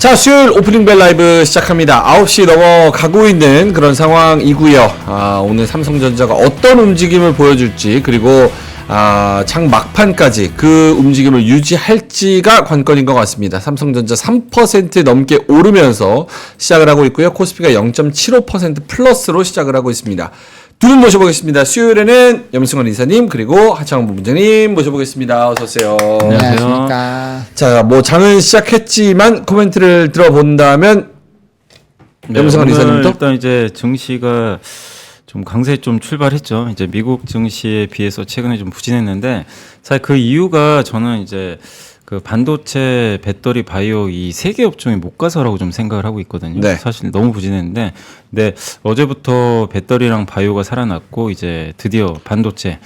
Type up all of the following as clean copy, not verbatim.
자, 수요일 오프닝 벨 라이브 시작합니다. 9시 넘어가고 있는 그런 상황이고요. 오늘 삼성전자가 어떤 움직임을 보여줄지, 그리고 장 막판까지 그 움직임을 유지할지가 관건인 것 같습니다. 삼성전자 3% 넘게 오르면서 시작을 하고 있고요. 코스피가 0.75% 플러스로 시작을 하고 있습니다. 두 분 모셔보겠습니다. 수요일에는 염승환 이사님, 그리고 하창원 부부장님 모셔보겠습니다. 어서오세요. 안녕하십니까. 자, 뭐 장은 시작했지만 코멘트를 들어본다면 염승환 이사님도? 일단 이제 증시가 좀 강세 좀 출발했죠. 이제 미국 증시에 비해서 최근에 좀 부진했는데, 사실 그 이유가 저는 이제 그 반도체, 배터리, 바이오 이 세 개 업종이 못 가서라고 좀 생각을 하고 있거든요. 네. 사실 너무 부진했는데, 근데 어제부터 배터리랑 바이오가 살아났고, 이제 드디어 반도체.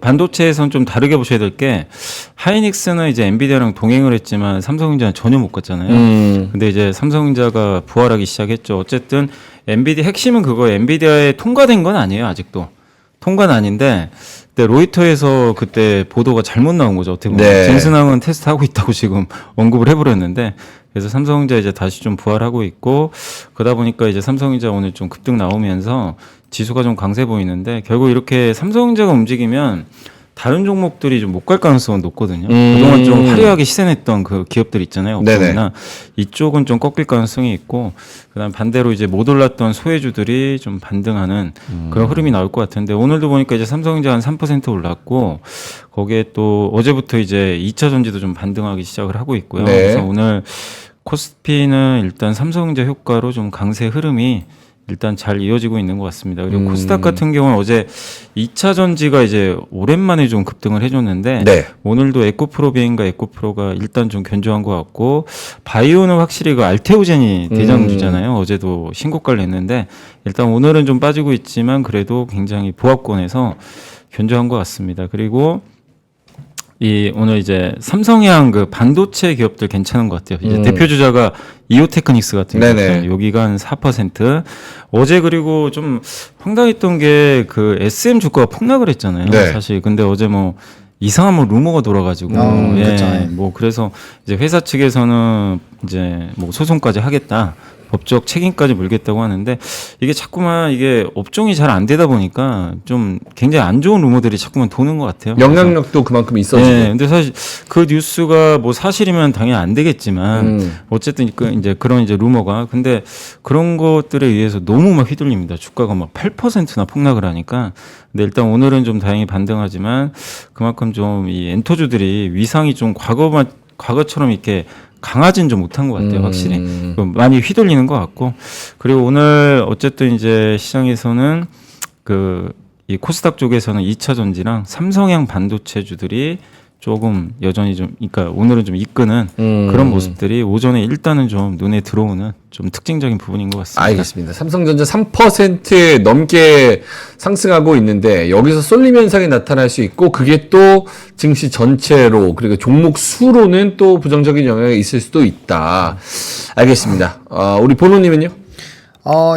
반도체에선 좀 다르게 보셔야 될 게, 하이닉스는 이제 엔비디아랑 동행을 했지만 삼성전자는 전혀 못 갔잖아요. 근데 이제 삼성전자가 부활하기 시작했죠. 어쨌든 엔비디아 핵심은 그거예요. 엔비디아에 통과된 건 아니에요, 아직도. 통과는 아닌데, 그때 로이터에서 그때 보도가 잘못 나온 거죠. 어떻게 보면 네. 젠슨항은 테스트하고 있다고 지금 언급을 해버렸는데, 그래서 삼성전자 이제 다시 좀 부활하고 있고, 그러다 보니까 이제 삼성전자 오늘 좀 급등 나오면서 지수가 좀 강세 보이는데, 결국 이렇게 삼성전자가 움직이면 다른 종목들이 좀 못 갈 가능성은 높거든요. 그동안 좀 화려하게 시세냈던 그 기업들 있잖아요. 업종이나 이쪽은 좀 꺾일 가능성이 있고, 그다음 반대로 이제 못 올랐던 소외주들이 좀 반등하는 그런 흐름이 나올 것 같은데, 오늘도 보니까 이제 삼성전자 한 3% 올랐고, 거기에 또 어제부터 이제 2차 전지도 좀 반등하기 시작을 하고 있고요. 네. 그래서 오늘 코스피는 일단 삼성전자 효과로 좀 강세 흐름이 일단 잘 이어지고 있는 것 같습니다. 그리고 코스닥 같은 경우는 어제 2차 전지가 이제 오랜만에 좀 급등을 해줬는데, 네. 오늘도 에코프로 비행과 에코프로가 일단 좀 견조한 것 같고, 바이오는 확실히 그 알테오젠이 대장주잖아요. 어제도 신고가를 냈는데, 일단 오늘은 좀 빠지고 있지만 그래도 굉장히 보합권에서 견조한 것 같습니다. 그리고 오늘 이제 삼성향 그 반도체 기업들 괜찮은 것 같아요. 이제 대표 주자가 이오테크닉스 같은 경우 여기가 한 4%. 어제 그리고 좀 황당했던 게 그 SM 주가가 폭락을 했잖아요. 네. 사실 근데 어제 뭐 이상한 뭐 루머가 돌아가지고 뭐 그래서 이제 회사 측에서는 이제 뭐 소송까지 하겠다. 법적 책임까지 물겠다고 하는데, 이게 자꾸만 이게 업종이 잘 안 되다 보니까 좀 굉장히 안 좋은 루머들이 자꾸만 도는 것 같아요. 영향력도 그만큼 있어지고. 네, 근데 사실 그 뉴스가 뭐 사실이면 당연히 안 되겠지만 어쨌든 이제 그런 이제 루머가, 근데 그런 것들에 의해서 너무 막 휘둘립니다. 주가가 막 8%나 폭락을 하니까. 근데 일단 오늘은 좀 다행히 반등하지만 그만큼 좀 이 엔터주들이 위상이 좀 과거처럼 이렇게 강하진 좀 못한 것 같아요, 확실히. 많이 휘둘리는 것 같고. 그리고 오늘 어쨌든 이제 시장에서는 이 코스닥 쪽에서는 2차 전지랑 삼성향 반도체주들이 조금 여전히 좀, 그러니까 오늘은 좀 이끄는 그런 모습들이 오전에 일단은 좀 눈에 들어오는 좀 특징적인 부분인 것 같습니다. 알겠습니다. 삼성전자 3% 넘게 상승하고 있는데, 여기서 쏠림 현상이 나타날 수 있고, 그게 또 증시 전체로, 그리고 종목 수로는 또 부정적인 영향이 있을 수도 있다. 알겠습니다. 우리 본호님은요?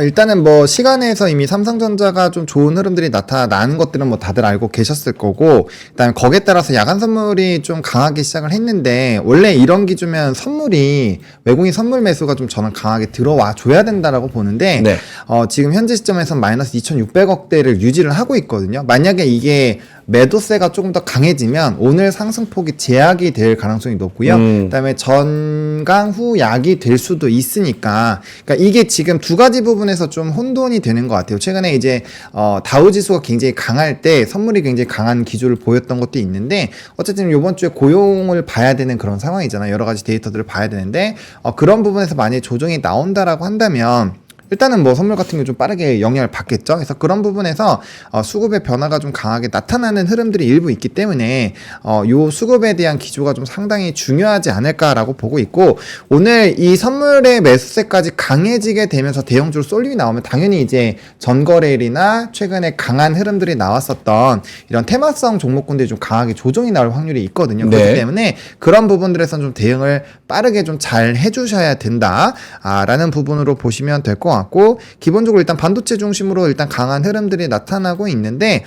일단은 뭐 시간에서 이미 삼성전자가 좀 좋은 흐름들이 나타나는 것들은 뭐 다들 알고 계셨을 거고, 그다음에 거기에 따라서 야간 선물이 좀 강하게 시작을 했는데, 원래 이런 기준이면 선물이 외국인 선물 매수가 좀 저는 강하게 들어와 줘야 된다라고 보는데, 네. 지금 현재 시점에서는 마이너스 2,600억대를 유지를 하고 있거든요. 만약에 이게 매도세가 조금 더 강해지면 오늘 상승폭이 제약이 될 가능성이 높고요. 그다음에 전강 후 약이 될 수도 있으니까, 그러니까 이게 지금 두 가지 부분에서 좀 혼돈이 되는 것 같아요. 최근에 이제 다우 지수가 굉장히 강할 때 선물이 굉장히 강한 기조를 보였던 것도 있는데, 어쨌든 이번 주에 고용을 봐야 되는 그런 상황이잖아요. 여러 가지 데이터들을 봐야 되는데, 그런 부분에서 만약에 조정이 나온다라고 한다면 일단은 뭐 선물 같은 게 좀 빠르게 영향을 받겠죠. 그래서 그런 부분에서 수급의 변화가 좀 강하게 나타나는 흐름들이 일부 있기 때문에 요 수급에 대한 기조가 좀 상당히 중요하지 않을까라고 보고 있고, 오늘 이 선물의 매수세까지 강해지게 되면서 대형주로 쏠림이 나오면 당연히 이제 전거래일이나 최근에 강한 흐름들이 나왔었던 이런 테마성 종목군들이 좀 강하게 조정이 나올 확률이 있거든요. 네. 그렇기 때문에 그런 부분들에서는 좀 대응을 빠르게 좀 잘 해주셔야 된다 라는 부분으로 보시면 될 것 같고, 같고, 기본적으로 일단 반도체 중심으로 일단 강한 흐름들이 나타나고 있는데,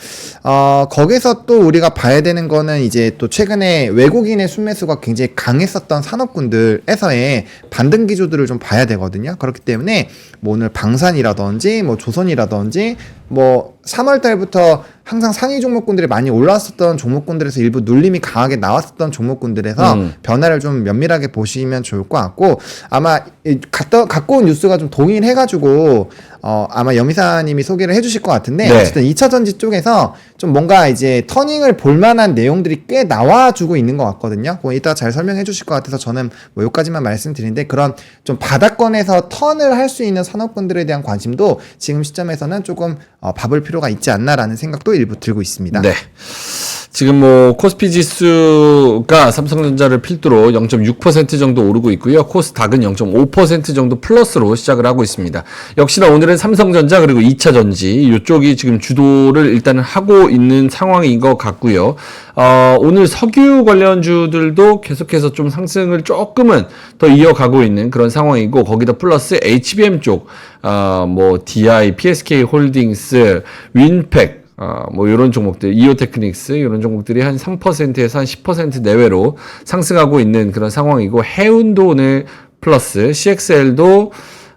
거기서 또 우리가 봐야 되는 거는 이제 또 최근에 외국인의 순매수가 굉장히 강했었던 산업군들에서의 반등 기조들을 좀 봐야 되거든요. 그렇기 때문에 뭐 오늘 방산이라든지 뭐 조선이라든지 뭐 3월 달부터 항상 상위 종목군들이 많이 올라왔었던 종목군들에서 일부 눌림이 강하게 나왔었던 종목군들에서 변화를 좀 면밀하게 보시면 좋을 것 같고, 아마 갖고 온 뉴스가 좀 동일해가지고 아마 여미사님이 소개를 해주실 것 같은데, 네. 어쨌든 2차전지 쪽에서 좀 뭔가 이제 터닝을 볼만한 내용들이 꽤 나와주고 있는 것 같거든요. 뭐 이따 잘 설명해 주실 것 같아서 저는 뭐 여기까지만 말씀드리는데, 그런 좀 바닥권에서 턴을 할 수 있는 산업군들에 대한 관심도 지금 시점에서는 조금 봐볼 필요가 있지 않나라는 생각도 일부 들고 있습니다. 네. 지금 뭐 코스피 지수가 삼성전자를 필두로 0.6% 정도 오르고 있고요. 코스닥은 0.5% 정도 플러스로 시작을 하고 있습니다. 역시나 오늘은 삼성전자 그리고 2차전지 이쪽이 지금 주도를 일단은 하고 있는 상황인 것 같고요. 오늘 석유 관련주들도 계속해서 좀 상승을 조금은 더 이어가고 있는 그런 상황이고, 거기다 플러스 HBM 쪽, 뭐 DI, PSK 홀딩스, 윈팩, 뭐 이런 종목들, 이오테크닉스 이런 종목들이 한 3%에서 한 10% 내외로 상승하고 있는 그런 상황이고, 해운도 오늘 플러스, CXL도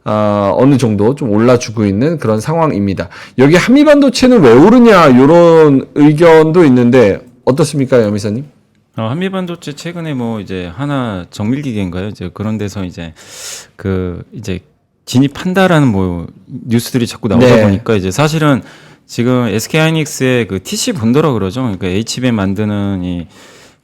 어느 정도 좀 올라주고 있는 그런 상황입니다. 여기 한미반도체는 왜 오르냐 이런 의견도 있는데 어떻습니까, 여미사님? 한미반도체 최근에 뭐 이제 하나 정밀기계인가요? 이제 그런 데서 이제 이제 진입한다라는 뭐 뉴스들이 자꾸 나오다 네. 보니까 이제 사실은 지금 SK하이닉스의 그 TC 본더라 그러죠. 그러니까 HBM 만드는 이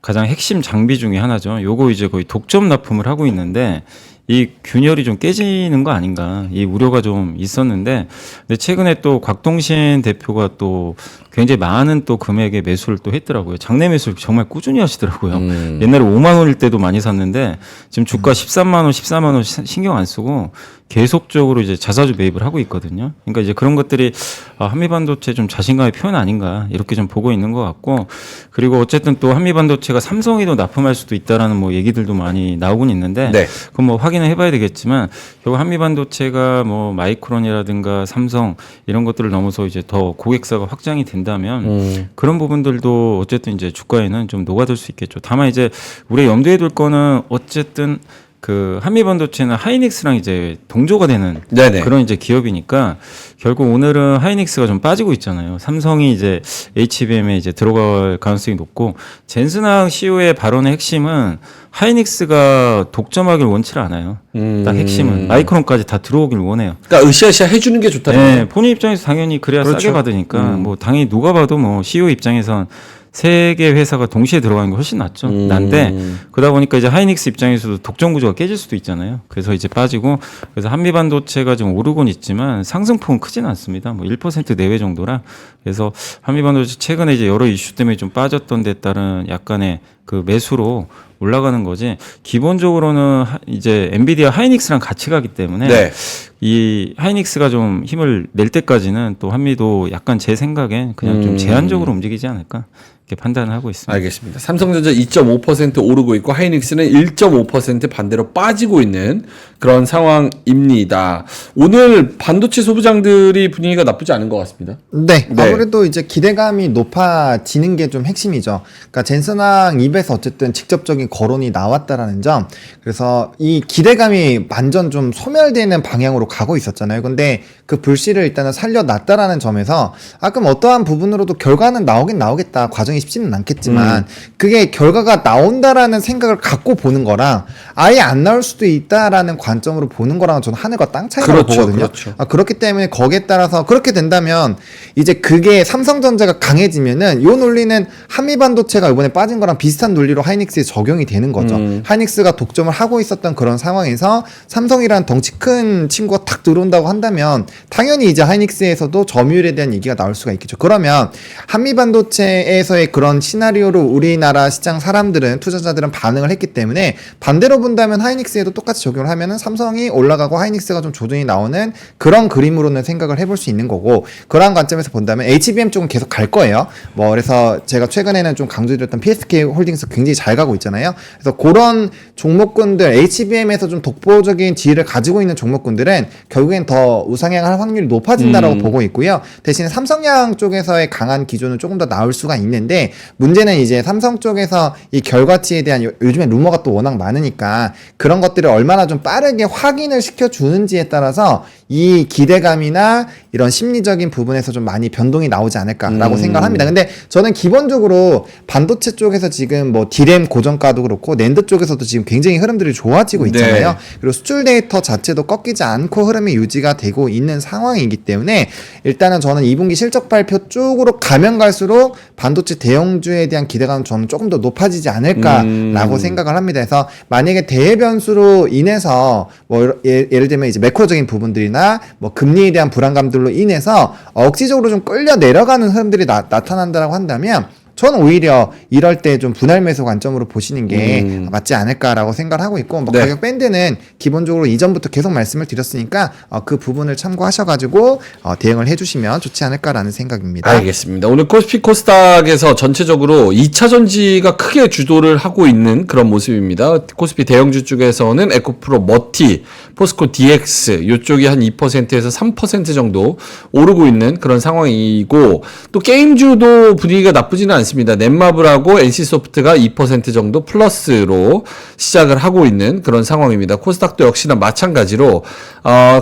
가장 핵심 장비 중에 하나죠. 요거 이제 거의 독점 납품을 하고 있는데, 이 균열이 좀 깨지는 거 아닌가, 이 우려가 좀 있었는데, 근데 최근에 또 곽동신 대표가 또 굉장히 많은 또 금액의 매수를 또 했더라고요. 장내 매수를 정말 꾸준히 하시더라고요. 옛날에 5만 원일 때도 많이 샀는데 지금 주가 13만 원, 14만 원 신경 안 쓰고 계속적으로 이제 자사주 매입을 하고 있거든요. 그러니까 이제 그런 것들이 한미반도체 좀 자신감의 표현 아닌가, 이렇게 좀 보고 있는 것 같고, 그리고 어쨌든 또 한미반도체가 삼성이도 납품할 수도 있다라는 뭐 얘기들도 많이 나오곤 있는데, 네. 그건 뭐 확인을 해봐야 되겠지만, 결국 한미반도체가 뭐 마이크론이라든가 삼성 이런 것들을 넘어서 이제 더 고객사가 확장이 된다면 그런 부분들도 어쨌든 이제 주가에는 좀 녹아들 수 있겠죠. 다만 이제 우리가 염두에 둘 거는 어쨌든 그 한미반도체는 하이닉스랑 이제 동조가 되는 네네. 그런 이제 기업이니까, 결국 오늘은 하이닉스가 좀 빠지고 있잖아요. 삼성이 이제 HBM에 이제 들어갈 가능성이 높고, 젠슨항 CEO의 발언의 핵심은 하이닉스가 독점하길 원치 않아요. 딱 핵심은 마이크론까지 다 들어오길 원해요. 그러니까 으쌰으쌰 해주는 게 좋다는 거예요. 네, 본인 입장에서 당연히 그래야 그렇죠. 싸게 받으니까 뭐 당연히 누가 봐도 뭐 CEO 입장에선 세 개 회사가 동시에 들어가는 게 훨씬 낫죠. 난데 그러다 보니까 이제 하이닉스 입장에서도 독점 구조가 깨질 수도 있잖아요. 그래서 이제 빠지고, 그래서 한미반도체가 좀 오르곤 있지만 상승폭은 크지는 않습니다. 뭐 1% 내외 정도라. 그래서 한미반도체 최근에 이제 여러 이슈 때문에 좀 빠졌던 데 따른 약간의 그 매수로 올라가는 거지, 기본적으로는 이제 엔비디아 하이닉스랑 같이 가기 때문에 네. 이 하이닉스가 좀 힘을 낼 때까지는 또 한미도 약간 제 생각엔 그냥 좀 제한적으로 움직이지 않을까, 이렇게 판단을 하고 있습니다. 알겠습니다. 삼성전자 2.5% 오르고 있고 하이닉스는 1.5% 반대로 빠지고 있는 그런 상황입니다. 오늘 반도체 소부장들이 분위기가 나쁘지 않은 것 같습니다. 네, 네. 아무래도 이제 기대감이 높아지는 게 좀 핵심이죠. 그러니까 젠슨항 입에서 어쨌든 직접적인 거론이 나왔다라는 점, 그래서 이 기대감이 완전 좀 소멸되는 방향으로 가고 있었잖아요. 근데 그 불씨를 일단은 살려놨다라는 점에서 그럼 어떠한 부분으로도 결과는 나오긴 나오겠다. 과정이 쉽지는 않겠지만 그게 결과가 나온다라는 생각을 갖고 보는 거랑 아예 안 나올 수도 있다라는 관점으로 보는 거랑은 저는 하늘과 땅 차이라고 그렇죠, 보거든요. 그렇죠. 그렇기 때문에 거기에 따라서 그렇게 된다면 이제 그게 삼성전자가 강해지면은 요 논리는 한미반도체가 이번에 빠진 거랑 비슷한 논리로 하이닉스에 적용이 되는 거죠. 하이닉스가 독점을 하고 있었던 그런 상황에서 삼성이라는 덩치 큰 친구가 탁 들어온다고 한다면 당연히 이제 하이닉스에서도 점유율에 대한 얘기가 나올 수가 있겠죠. 그러면 한미반도체에서의 그런 시나리오로 우리나라 시장 사람들은, 투자자들은 반응을 했기 때문에 반대로 본다면 하이닉스에도 똑같이 적용을 하면은 삼성이 올라가고 하이닉스가 좀 조정이 나오는 그런 그림으로는 생각을 해볼 수 있는 거고, 그러한 관점에서 본다면 HBM 쪽은 계속 갈 거예요. 뭐 그래서 제가 최근에는 좀 강조드렸던 PSK 홀딩스 굉장히 잘 가고 있잖아요. 그래서 그런 종목군들, HBM에서 좀 독보적인 지위를 가지고 있는 종목군들은 결국엔 더 우상향할 확률이 높아진다라고 보고 있고요. 대신 삼성양 쪽에서의 강한 기조는 조금 더 나올 수가 있는데 문제는 이제 삼성 쪽에서 이 결과치에 대한 요즘에 루머가 또 워낙 많으니까 그런 것들을 얼마나 좀 빠르게 확인을 시켜주는지에 따라서 이 기대감이나 이런 심리적인 부분에서 좀 많이 변동이 나오지 않을까라고 생각을 합니다. 근데 저는 기본적으로 반도체 쪽에서 지금 뭐 D램 고정가도 그렇고 낸드 쪽에서도 지금 굉장히 흐름들이 좋아지고 있잖아요. 네. 그리고 수출 데이터 자체도 꺾이지 않고 흐름이 유지가 되고 있는 상황이기 때문에 일단은 저는 2분기 실적 발표 쪽으로 가면 갈수록 반도체 대형주에 대한 기대감은 저는 조금 더 높아지지 않을까라고 생각을 합니다. 그래서 만약에 대외 변수로 인해서 뭐 예를 들면 이제 매크로적인 부분들이나 뭐 금리에 대한 불안감들로 인해서 억지적으로 좀 끌려 내려가는 흐름들이 나타난다라고 한다면 저는 오히려 이럴 때 좀 분할 매수 관점으로 보시는 게 맞지 않을까라고 생각을 하고 있고 뭐 네. 가격 밴드는 기본적으로 이전부터 계속 말씀을 드렸으니까 그 부분을 참고하셔가지고 대응을 해주시면 좋지 않을까라는 생각입니다. 알겠습니다. 오늘 코스피 코스닥에서 전체적으로 2차 전지가 크게 주도를 하고 있는 그런 모습입니다. 코스피 대형주 쪽에서는 에코프로, 머티, 포스코 DX 이쪽이 한 2%에서 3% 정도 오르고 있는 그런 상황이고 또 게임주도 분위기가 나쁘지는 않습니다. 넷마블하고 NC소프트가 2% 정도 플러스로 시작을 하고 있는 그런 상황입니다. 코스닥도 역시나 마찬가지로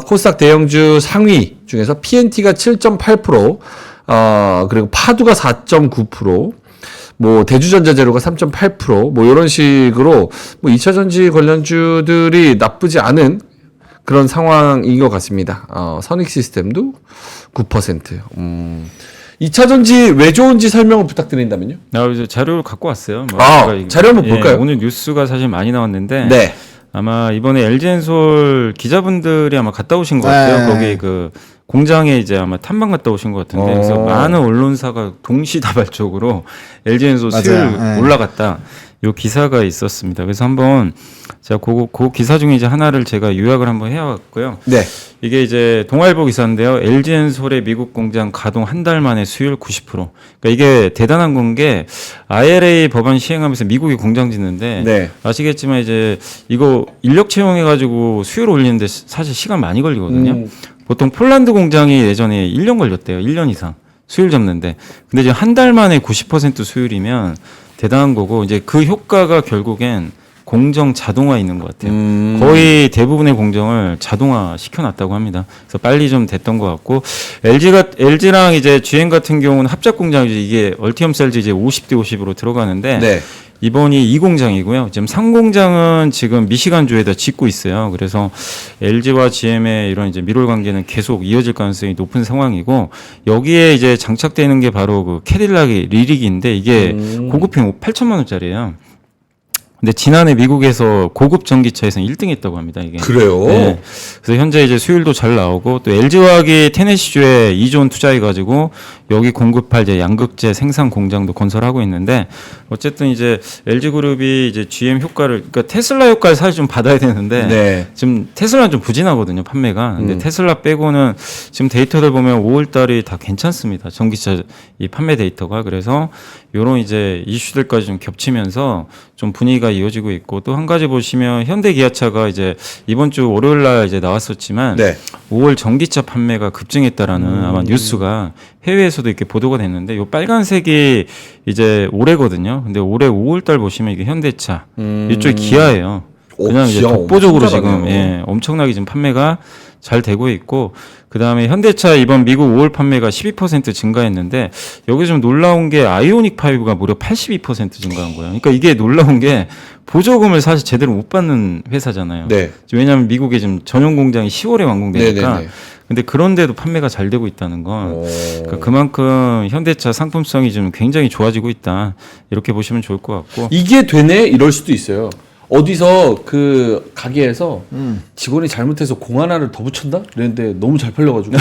코스닥 대형주 상위 중에서 PNT가 7.8%, 그리고 파두가 4.9%, 뭐 대주전자재료가 3.8%, 뭐 이런 식으로 뭐 2차 전지 관련주들이 나쁘지 않은 그런 상황인 것 같습니다. 선익 시스템도 9%. 2차 전지 왜 좋은지 설명을 부탁드린다면요? 이제 자료를 갖고 왔어요. 뭐 자료 한번 볼까요? 오늘 뉴스가 사실 많이 나왔는데 네. 아마 이번에 LG엔솔 기자분들이 아마 갔다 오신 것 같아요. 네. 거기 그 공장에 이제 아마 탐방 갔다 오신 것 같은데 그래서 많은 언론사가 동시다발적으로 LG엔솔 수율 네. 올라갔다. 요 기사가 있었습니다. 그래서 한번 제가 그 기사 중에 이제 하나를 제가 요약을 한번 해왔고요. 네. 이게 이제 동아일보 기사인데요. LG엔솔의 미국 공장 가동 한 달 만에 수율 90%. 그러니까 이게 대단한 건 게 IRA 법안 시행하면서 미국이 공장 짓는데 네. 아시겠지만 이제 이거 인력 채용해가지고 수율 올리는데 사실 시간 많이 걸리거든요. 보통 폴란드 공장이 예전에 1년 걸렸대요. 1년 이상 수율 잡는데. 근데 이제 한 달 만에 90% 수율이면 대단한 거고 이제 그 효과가 결국엔 공정 자동화 있는 것 같아요. 거의 대부분의 공정을 자동화 시켜놨다고 합니다. 그래서 빨리 좀 됐던 것 같고 LG랑 이제 GM 같은 경우는 합작 공장이지 이게 얼티엄 셀즈 이제 50대 50으로 들어가는데 네. 이번이 2공장이고요. 지금 3공장은 지금 미시간주에다 짓고 있어요. 그래서 LG와 GM의 이런 이제 미롤 관계는 계속 이어질 가능성이 높은 상황이고 여기에 이제 장착되는 게 바로 그 캐딜락의 리릭인데 이게 고급형 8천만 원짜리예요. 근데 지난해 미국에서 고급 전기차에서는 1등 했다고 합니다, 이게. 그래요? 네. 그래서 현재 이제 수율도 잘 나오고 또 LG화학이 테네시주에 2조 원 투자해가지고 여기 공급할 이제 양극재 생산 공장도 건설하고 있는데 어쨌든 이제 LG그룹이 이제 GM 효과를, 그러니까 테슬라 효과를 사실 좀 받아야 되는데 네. 지금 테슬라는 좀 부진하거든요, 판매가. 근데 테슬라 빼고는 지금 데이터를 보면 5월 달이 다 괜찮습니다. 전기차 이 판매 데이터가. 그래서 요런 이제 이슈들까지 좀 겹치면서 좀 분위기가 이어지고 있고 또 한 가지 보시면 현대기아차가 이제 이번 주 월요일 날 이제 나왔었지만 네. 5월 전기차 판매가 급증했다라는 아마 뉴스가 해외에서도 이렇게 보도가 됐는데 요 빨간색이 이제 올해거든요. 근데 올해 5월 달 보시면 이게 현대차 이쪽이 기아예요. 그냥 이제 기아 독보적으로 엄청 지금 잘하네요. 엄청나게 지금 판매가 잘 되고 있고 그다음에 현대차 이번 미국 5월 판매가 12% 증가했는데 여기 좀 놀라운 게 아이오닉 5가 무려 82% 증가한 거예요. 그러니까 이게 놀라운 게 보조금을 사실 제대로 못 받는 회사잖아요. 네. 왜냐하면 미국에 지금 전용 공장이 10월에 완공되니까. 네네네. 근데 그런데도 판매가 잘 되고 있다는 건 그러니까 그만큼 현대차 상품성이 좀 굉장히 좋아지고 있다. 이렇게 보시면 좋을 것 같고. 이게 되네? 이럴 수도 있어요. 어디서 그 가게에서 직원이 잘못해서 공 하나를 더 붙였나? 그랬는데 너무 잘 팔려가지고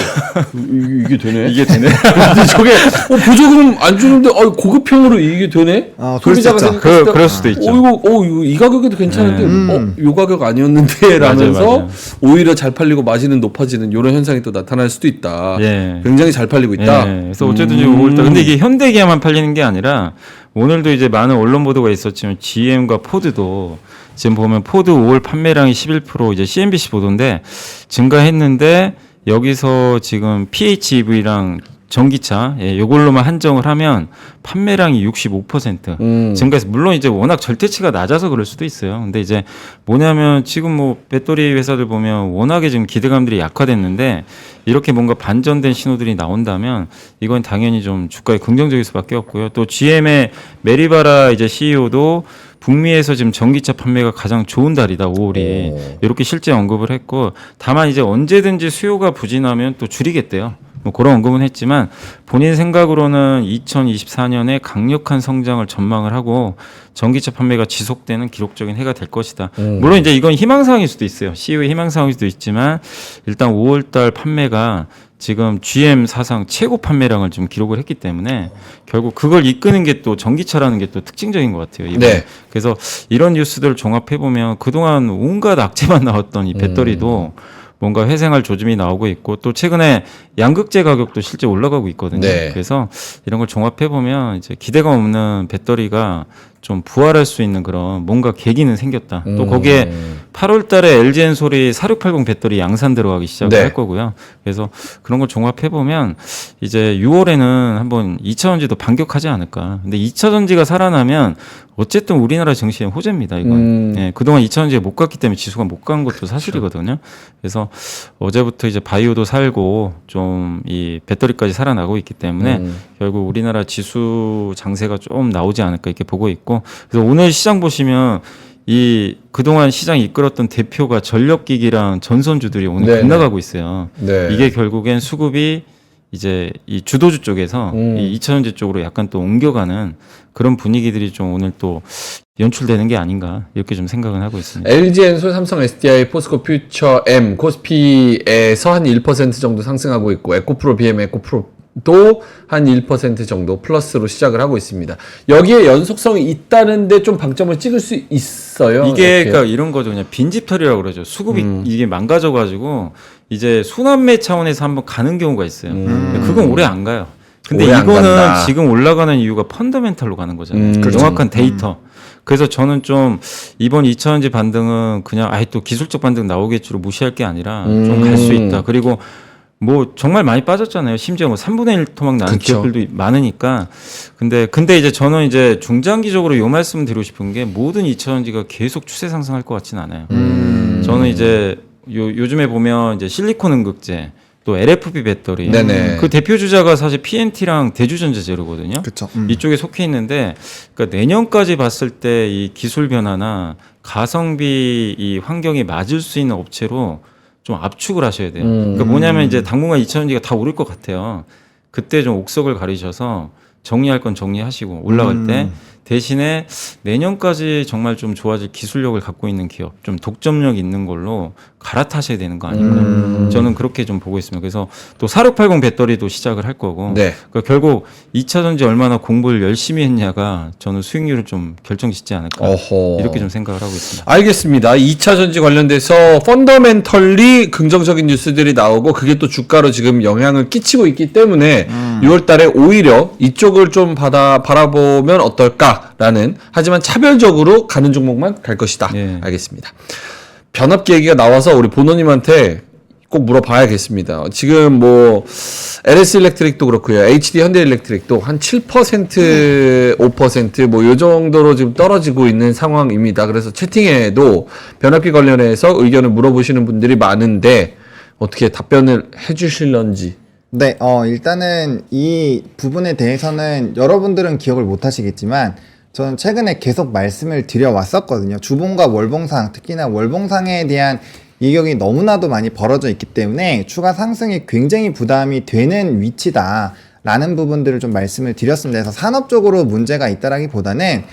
이게 되네? 이게 되네. 근데 저게 보조금 안 주는데 고급형으로 이게 되네? 그럴 수 있죠. 생각했을 때 그럴 수도 있죠. 이거 이 가격에도 괜찮은데 요 가격 아니었는데 라면서 맞아요. 오히려 잘 팔리고 마진은 높아지는 이런 현상이 또 나타날 수도 있다. 예. 굉장히 잘 팔리고 있다. 예, 그래서 어쨌든 지금 5월달 근데 이게 현대기아만 팔리는 게 아니라 오늘도 이제 많은 언론 보도가 있었지만 GM과 포드도 지금 보면 포드 5월 판매량이 11% 이제 CNBC 보도인데 증가했는데 여기서 지금 PHEV랑 전기차, 요걸로만 한정을 하면 판매량이 65% 증가해서 물론 이제 워낙 절대치가 낮아서 그럴 수도 있어요. 근데 이제 뭐냐면 지금 뭐 배터리 회사들 보면 워낙에 지금 기대감들이 약화됐는데 이렇게 뭔가 반전된 신호들이 나온다면 이건 당연히 좀 주가에 긍정적일 수밖에 없고요. 또 GM의 메리바라 이제 CEO도 북미에서 지금 전기차 판매가 가장 좋은 달이다 5월이 이렇게 실제 언급을 했고 다만 이제 언제든지 수요가 부진하면 또 줄이겠대요. 뭐 그런 언급은 했지만 본인 생각으로는 2024년에 강력한 성장을 전망을 하고 전기차 판매가 지속되는 기록적인 해가 될 것이다. 물론 이제 이건 희망사항일 수도 있어요. CEO의 희망사항일 수도 있지만 일단 5월달 판매가 지금 GM 사상 최고 판매량을 좀 기록을 했기 때문에 결국 그걸 이끄는 게 또 전기차라는 게 또 특징적인 것 같아요. 이번에. 네. 그래서 이런 뉴스들을 종합해 보면 그동안 온갖 악재만 나왔던 이 배터리도 뭔가 회생할 조짐이 나오고 있고 또 최근에 양극재 가격도 실제 올라가고 있거든요. 네. 그래서 이런 걸 종합해 보면 이제 기대감 없는 배터리가 좀 부활할 수 있는 그런 뭔가 계기는 생겼다. 또 거기에 8월 달에 LG엔솔이 4680 배터리 양산 들어가기 시작을 네. 할 거고요. 그래서 그런 걸 종합해 보면 이제 6월에는 한번 2차 전지도 반격하지 않을까. 근데 2차 전지가 살아나면 어쨌든 우리나라 증시의 호재입니다. 이건. 예, 그동안 2차 전지에 못 갔기 때문에 지수가 못 간 것도 사실이거든요. 그래서 어제부터 이제 바이오도 살고 좀 이 배터리까지 살아나고 있기 때문에 결국 우리나라 지수 장세가 좀 나오지 않을까 이렇게 보고 있고 그래서 오늘 시장 보시면 이 그동안 시장 이끌었던 대표가 전력기기랑 전선주들이 오늘 네네. 급락하고 있어요. 네. 이게 결국엔 수급이 이제 이 주도주 쪽에서 이 2차전지 쪽으로 약간 또 옮겨가는 그런 분위기들이 좀 오늘 또 연출되는 게 아닌가 이렇게 좀 생각은 하고 있습니다. LG엔솔, 삼성, SDI, 포스코 퓨처 M, 코스피에서 한 1% 정도 상승하고 있고 에코프로, BM, 에코프로도 한 1% 정도 플러스로 시작을 하고 있습니다. 여기에 연속성이 있다는데 좀 방점을 찍을 수 있어요. 이게 이렇게. 그러니까 이런 거죠. 그냥 빈집털이라고 그러죠. 수급이 이게 망가져가지고 이제 순환매 차원에서 한번 가는 경우가 있어요. 근데 그건 오래 안 가요. 근데 오래 안 이거는 간다. 지금 올라가는 이유가 펀더멘탈로 가는 거잖아요. 그렇죠. 정확한 데이터. 그래서 저는 좀 이번 2차전지 반등은 그냥 아예 또 기술적 반등 나오겠지로 무시할 게 아니라 좀 갈 수 있다. 그리고 뭐 정말 많이 빠졌잖아요. 심지어 뭐 3분의 1 토막 나는 그쵸. 기업들도 많으니까. 근데 이제 저는 이제 중장기적으로 요 말씀 드리고 싶은 게 모든 2차전지가 계속 추세 상승할 것 같지는 않아요. 저는 이제 요즘에 보면 이제 실리콘 음극재 또 LFP 배터리 네네. 그 대표 주자가 사실 PNT랑 대주전자재료거든요. 그쵸. 이쪽에 속해 있는데 그러니까 내년까지 봤을 때 이 기술 변화나 가성비 이 환경에 맞을 수 있는 업체로 좀 압축을 하셔야 돼요. 그러니까 뭐냐면 이제 당분간 2차전지가 다 오를 것 같아요. 그때 좀 옥석을 가리셔서 정리할 건 정리하시고 올라갈 때 대신에 내년까지 정말 좀 좋아질 기술력을 갖고 있는 기업, 좀 독점력 있는 걸로 갈아타셔야 되는 거 아닌가. 저는 그렇게 좀 보고 있습니다. 그래서 또 4680 배터리도 시작을 할 거고. 네. 그러니까 결국 2차 전지 얼마나 공부를 열심히 했냐가 저는 수익률을 좀 결정짓지 않을까. 어허. 이렇게 좀 생각을 하고 있습니다. 알겠습니다. 2차 전지 관련돼서 펀더멘털리 긍정적인 뉴스들이 나오고 그게 또 주가로 지금 영향을 끼치고 있기 때문에 6월 달에 오히려 이쪽을 좀 바라보면 어떨까라는 하지만 차별적으로 가는 종목만 갈 것이다. 예. 알겠습니다. 변압기 얘기가 나와서 우리 보노님한테 꼭 물어봐야겠습니다. 지금 뭐 LS 일렉트릭도 그렇고요. HD 현대 일렉트릭도 한 7%, 5% 뭐 요 정도로 지금 떨어지고 있는 상황입니다. 그래서 채팅에도 변압기 관련해서 의견을 물어보시는 분들이 많은데 어떻게 답변을 해 주실런지. 네, 일단은 이 부분에 대해서는 여러분들은 기억을 못 하시겠지만 저는 최근에 계속 말씀을 드려왔었거든요. 주봉과 월봉상, 특히나 월봉상에 대한 이격이 너무나도 많이 벌어져 있기 때문에 추가 상승이 굉장히 부담이 되는 위치다 라는 부분들을 좀 말씀을 드렸습니다. 그래서 산업적으로 문제가 있다라기보다는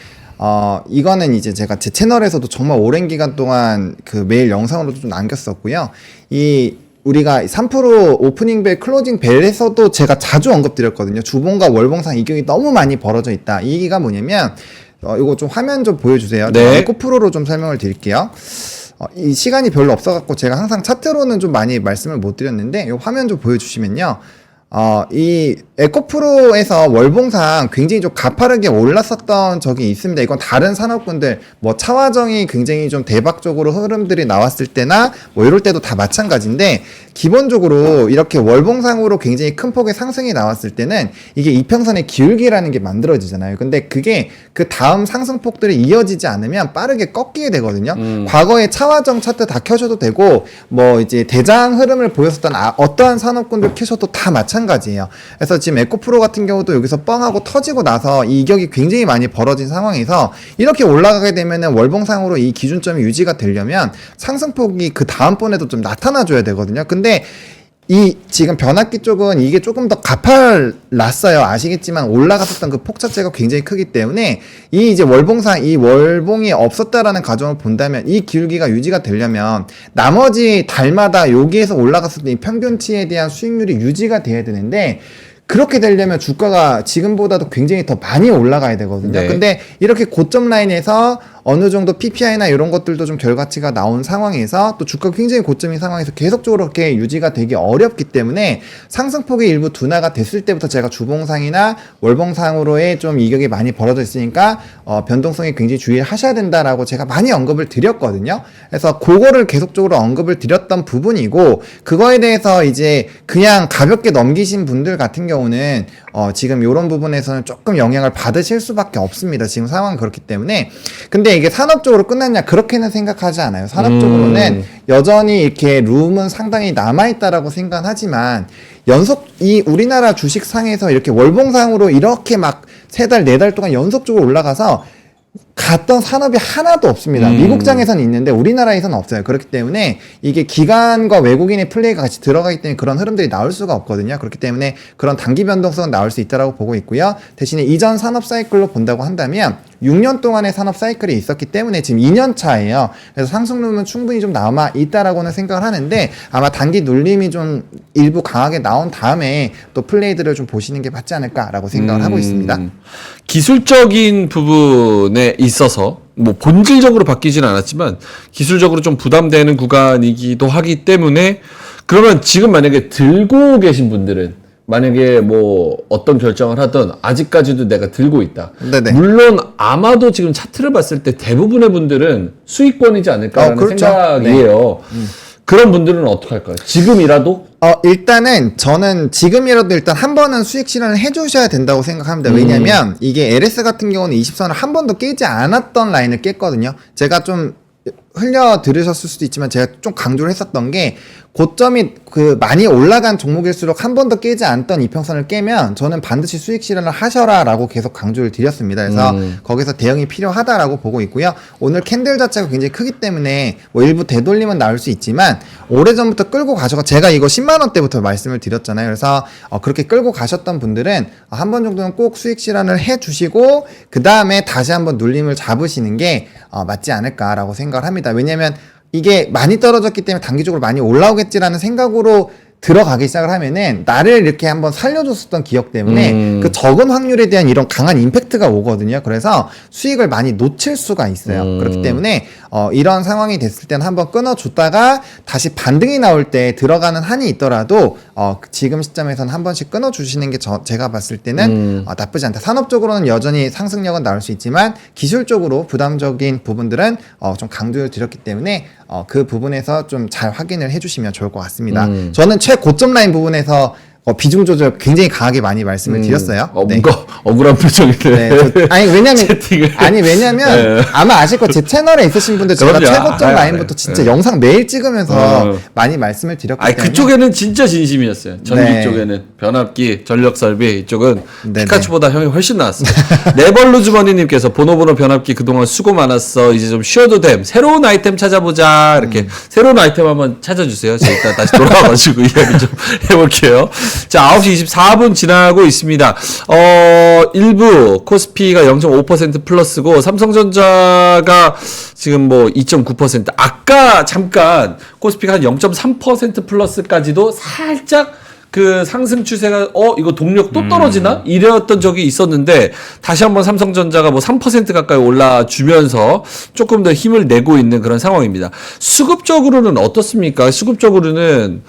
이거는 이제 제가 제 채널에서도 정말 오랜 기간 동안 그 매일 영상으로도 좀 남겼었고요. 우리가 3% 오프닝 벨, 클로징 벨에서도 제가 자주 언급드렸거든요. 주봉과 월봉상 이격이 너무 많이 벌어져 있다. 이 얘기가 뭐냐면, 이거 좀 화면 좀 보여주세요. 네. 에코프로로 좀 설명을 드릴게요. 이 시간이 별로 없어갖고 제가 항상 차트로는 좀 많이 말씀을 못 드렸는데, 이 화면 좀 보여주시면요. 이 에코프로에서 월봉상 굉장히 좀 가파르게 올랐었던 적이 있습니다. 이건 다른 산업군들, 뭐 차화정이 굉장히 좀 대박적으로 흐름들이 나왔을 때나 뭐 이럴 때도 다 마찬가지인데, 기본적으로 이렇게 월봉상으로 굉장히 큰 폭의 상승이 나왔을 때는 이게 이평선의 기울기라는 게 만들어지잖아요. 근데 그게 그 다음 상승폭들이 이어지지 않으면 빠르게 꺾이게 되거든요. 과거에 차화정 차트 다 켜셔도 되고, 뭐 이제 대장 흐름을 보였었던 어떠한 산업군들 켜셔도 다 마찬가지예요. 그래서 지금 에코프로 같은 경우도 여기서 뻥하고 터지고 나서 이 이격이 굉장히 많이 벌어진 상황에서 이렇게 올라가게 되면은 월봉상으로 이 기준점이 유지가 되려면 상승폭이 그 다음번에도 좀 나타나줘야 되거든요. 근데 이 지금 변압기 쪽은 이게 조금 더 가팔랐어요. 아시겠지만 올라갔었던 그 폭 자체가 굉장히 크기 때문에 이 이제 월봉상, 이 월봉이 없었다라는 가정을 본다면 이 기울기가 유지가 되려면 나머지 달마다 여기에서 올라갔을 때 이 평균치에 대한 수익률이 유지가 돼야 되는데, 그렇게 되려면 주가가 지금보다도 굉장히 더 많이 올라가야 되거든요. 네. 근데 이렇게 고점 라인에서 어느 정도 PPI나 이런 것들도 좀 결과치가 나온 상황에서 또 주가가 굉장히 고점인 상황에서 계속적으로 그렇게 유지가 되기 어렵기 때문에 상승폭이 일부 둔화가 됐을 때부터 제가 주봉상이나 월봉상으로의 좀 이격이 많이 벌어져 있으니까 변동성에 굉장히 주의를 하셔야 된다라고 제가 많이 언급을 드렸거든요. 그래서 그거를 계속적으로 언급을 드렸던 부분이고, 그거에 대해서 이제 그냥 가볍게 넘기신 분들 같은 경우는 지금 이런 부분에서는 조금 영향을 받으실 수밖에 없습니다. 지금 상황이 그렇기 때문에. 근데 이게 산업적으로 끝났냐, 그렇게는 생각하지 않아요. 산업적으로는 여전히 이렇게 룸은 상당히 남아있다라고 생각하지만, 이 우리나라 주식상에서 이렇게 월봉상으로 이렇게 막 3달, 4달 동안 연속적으로 올라가서 갔던 산업이 하나도 없습니다. 미국장에서는 있는데 우리나라에서는 없어요. 그렇기 때문에 이게 기관과 외국인의 플레이가 같이 들어가기 때문에 그런 흐름들이 나올 수가 없거든요. 그렇기 때문에 그런 단기 변동성은 나올 수 있다고 보고 있고요. 대신에 이전 산업 사이클로 본다고 한다면 6년 동안의 산업 사이클이 있었기 때문에 지금 2년 차예요. 그래서 상승률은 충분히 좀 남아 있다라고는 생각을 하는데, 아마 단기 눌림이 좀 일부 강하게 나온 다음에 또 플레이들을 좀 보시는 게 맞지 않을까라고 생각을 하고 있습니다. 기술적인 부분에 있어서 뭐 본질적으로 바뀌지는 않았지만 기술적으로 좀 부담되는 구간이기도 하기 때문에, 그러면 지금 만약에 들고 계신 분들은 만약에 뭐 어떤 결정을 하든 아직까지도 내가 들고 있다. 네네. 물론 아마도 지금 차트를 봤을 때 대부분의 분들은 수익권이지 않을까라는 그렇죠. 생각이에요. 그런 분들은 어떻게 할까요? 지금이라도? 일단은 저는 지금이라도 일단 한 번은 수익 실현을 해주셔야 된다고 생각합니다. 왜냐면 이게 LS 같은 경우는 20선을 한 번도 깨지 않았던 라인을 깼거든요. 제가 좀 흘려 들으셨을 수도 있지만 제가 좀 강조를 했었던 게, 고점이 그 많이 올라간 종목일수록 한 번도 깨지 않던 이평선을 깨면 저는 반드시 수익 실현을 하셔라 라고 계속 강조를 드렸습니다. 그래서 거기서 대응이 필요하다라고 보고 있고요. 오늘 캔들 자체가 굉장히 크기 때문에 뭐 일부 되돌림은 나올 수 있지만, 오래전부터 끌고 가셔가, 제가 이거 10만원 때부터 말씀을 드렸잖아요. 그래서 그렇게 끌고 가셨던 분들은 한 번 정도는 꼭 수익 실현을 해 주시고 그 다음에 다시 한번 눌림을 잡으시는 게 맞지 않을까라고 생각을 합니다. 왜냐면 이게 많이 떨어졌기 때문에 단기적으로 많이 올라오겠지라는 생각으로 들어가기 시작을 하면은 나를 이렇게 한번 살려줬었던 기억 때문에 그 적은 확률에 대한 이런 강한 임팩트가 오거든요. 그래서 수익을 많이 놓칠 수가 있어요. 그렇기 때문에 이런 상황이 됐을 때는 한번 끊어줬다가 다시 반등이 나올 때 들어가는 한이 있더라도 지금 시점에서는 한 번씩 끊어주시는 게 제가 봤을 때는 나쁘지 않다. 산업적으로는 여전히 상승력은 나올 수 있지만 기술적으로 부담적인 부분들은 좀 강조를 드렸기 때문에 그 부분에서 좀 잘 확인을 해주시면 좋을 것 같습니다. 저는 최고점 라인 부분에서 비중 조절 굉장히 강하게 많이 말씀을 드렸어요. 네. 뭔가 억울한 표정인데. 네, 아니 왜냐면 채팅을. 왜냐면 네. 아마 아실 거, 제 채널에 있으신 분들 제가 그럼요. 최고점 라인부터 진짜 영상 매일 찍으면서 많이 말씀을 드렸기 때문에. 그쪽에는 진짜 진심이었어요. 전기 네. 쪽에는 변압기, 전력 설비 이쪽은 네네. 피카츄보다 형이 훨씬 나았어요. 네벌루 주머니님께서 보노보노 변압기 그동안 수고 많았어. 이제 좀 쉬어도 됨. 새로운 아이템 찾아보자. 이렇게 새로운 아이템 한번 찾아주세요. 제가 이따 다시 돌아와가지고 이야기 좀 해볼게요. 자, 9시 24분 지나고 있습니다. 일부 코스피가 0.5% 플러스고 삼성전자가 지금 뭐 2.9%. 아까 잠깐 코스피가 한 0.3% 플러스까지도 살짝 그 상승 추세가 이거 동력 또 떨어지나? 이랬던 적이 있었는데 다시 한번 삼성전자가 뭐 3% 가까이 올라주면서 조금 더 힘을 내고 있는 그런 상황입니다. 수급적으로는 어떻습니까? 수급적으로는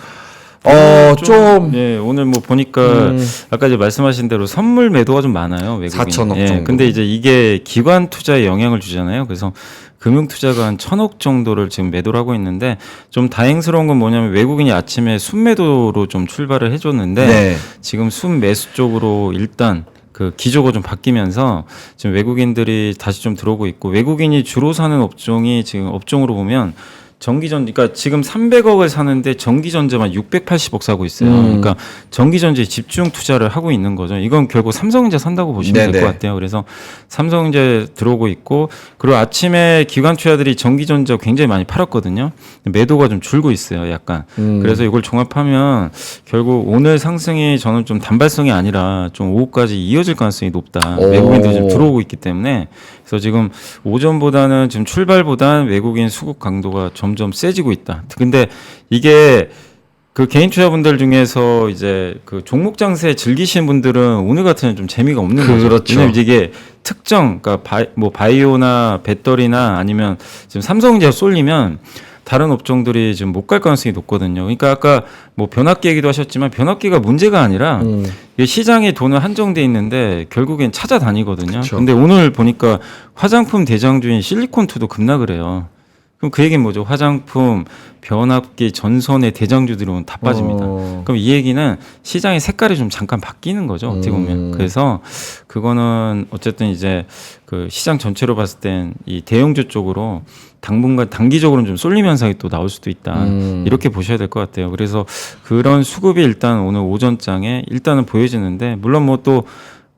예, 오늘 뭐 보니까 아까 이제 말씀하신 대로 선물 매도가 좀 많아요. 외국인. 4천억 예, 정도. 근데 이제 이게 기관 투자에 영향을 주잖아요. 그래서 금융 투자가 한 1,000억 정도를 지금 매도를 하고 있는데 좀 다행스러운 건 뭐냐면 외국인이 아침에 순매도로 좀 출발을 해줬는데 네. 지금 순매수 쪽으로 일단 그 기조가 좀 바뀌면서 지금 외국인들이 다시 좀 들어오고 있고 외국인이 주로 사는 업종이 지금 업종으로 보면 전기전, 그러니까 지금 300억을 사는데 전기전자만 680억 사고 있어요. 그러니까 전기전자에 집중 투자를 하고 있는 거죠. 이건 결국 삼성전자 산다고 보시면 될 것 같아요. 그래서 삼성전자 들어오고 있고, 그리고 아침에 기관 투자들이 전기전자 굉장히 많이 팔았거든요. 매도가 좀 줄고 있어요, 약간. 그래서 이걸 종합하면 결국 오늘 상승이 저는 좀 단발성이 아니라 좀 오후까지 이어질 가능성이 높다. 외국인들이 좀 들어오고 있기 때문에. 그래서 지금 오전보다는 지금 출발보다는 외국인 수급 강도가 점점 세지고 있다. 근데 이게 그 개인 투자분들 중에서 이제 그 종목 장세 즐기시는 분들은 오늘 같은 좀 재미가 없는 거죠. 그렇죠. 왜냐면 이게 특정, 그러니까 바이오나 배터리나 아니면 지금 삼성전자 쏠리면 다른 업종들이 지금 못 갈 가능성이 높거든요. 그러니까 아까 뭐 변압기 얘기도 하셨지만 변압기가 문제가 아니라 이게 시장에 돈은 한정돼 있는데 결국엔 찾아다니거든요. 그쵸. 근데 오늘 보니까 화장품 대장주인 실리콘투도 급락을 해요. 그럼 그 얘기는 뭐죠? 화장품, 변압기, 전선의 대장주들이 오늘 다 빠집니다. 그럼 이 얘기는 시장의 색깔이 좀 잠깐 바뀌는 거죠. 어떻게 보면. 그래서 그거는 어쨌든 이제 그 시장 전체로 봤을 땐 이 대형주 쪽으로 당분간 단기적으로는 좀 쏠림 현상이 또 나올 수도 있다. 이렇게 보셔야 될 것 같아요. 그래서 그런 수급이 일단 오늘 오전장에 일단은 보여지는데, 물론 뭐 또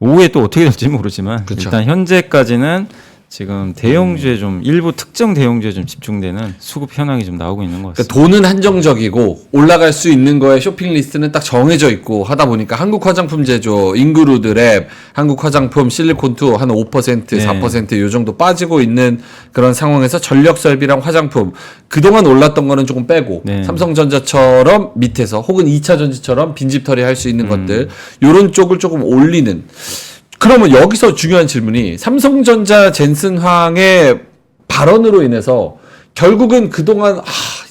오후에 또 어떻게 될지 모르지만 그쵸. 일단 현재까지는 지금 대형주에 좀 일부 특정 대형주에 좀 집중되는 수급 현황이 좀 나오고 있는 것 같습니다. 그러니까 돈은 한정적이고 올라갈 수 있는 거에 쇼핑 리스트는 딱 정해져 있고 하다 보니까 한국 화장품 제조, 인그루드랩, 한국 화장품, 실리콘투 한 5%, 네. 4% 요 정도 빠지고 있는 그런 상황에서 전력 설비랑 화장품 그동안 올랐던 거는 조금 빼고 네. 삼성전자처럼 밑에서 혹은 2차 전지처럼 빈집털이 할 수 있는 것들 요런 쪽을 조금 올리는. 그러면 여기서 중요한 질문이 삼성전자 젠슨 황의 발언으로 인해서 결국은 그동안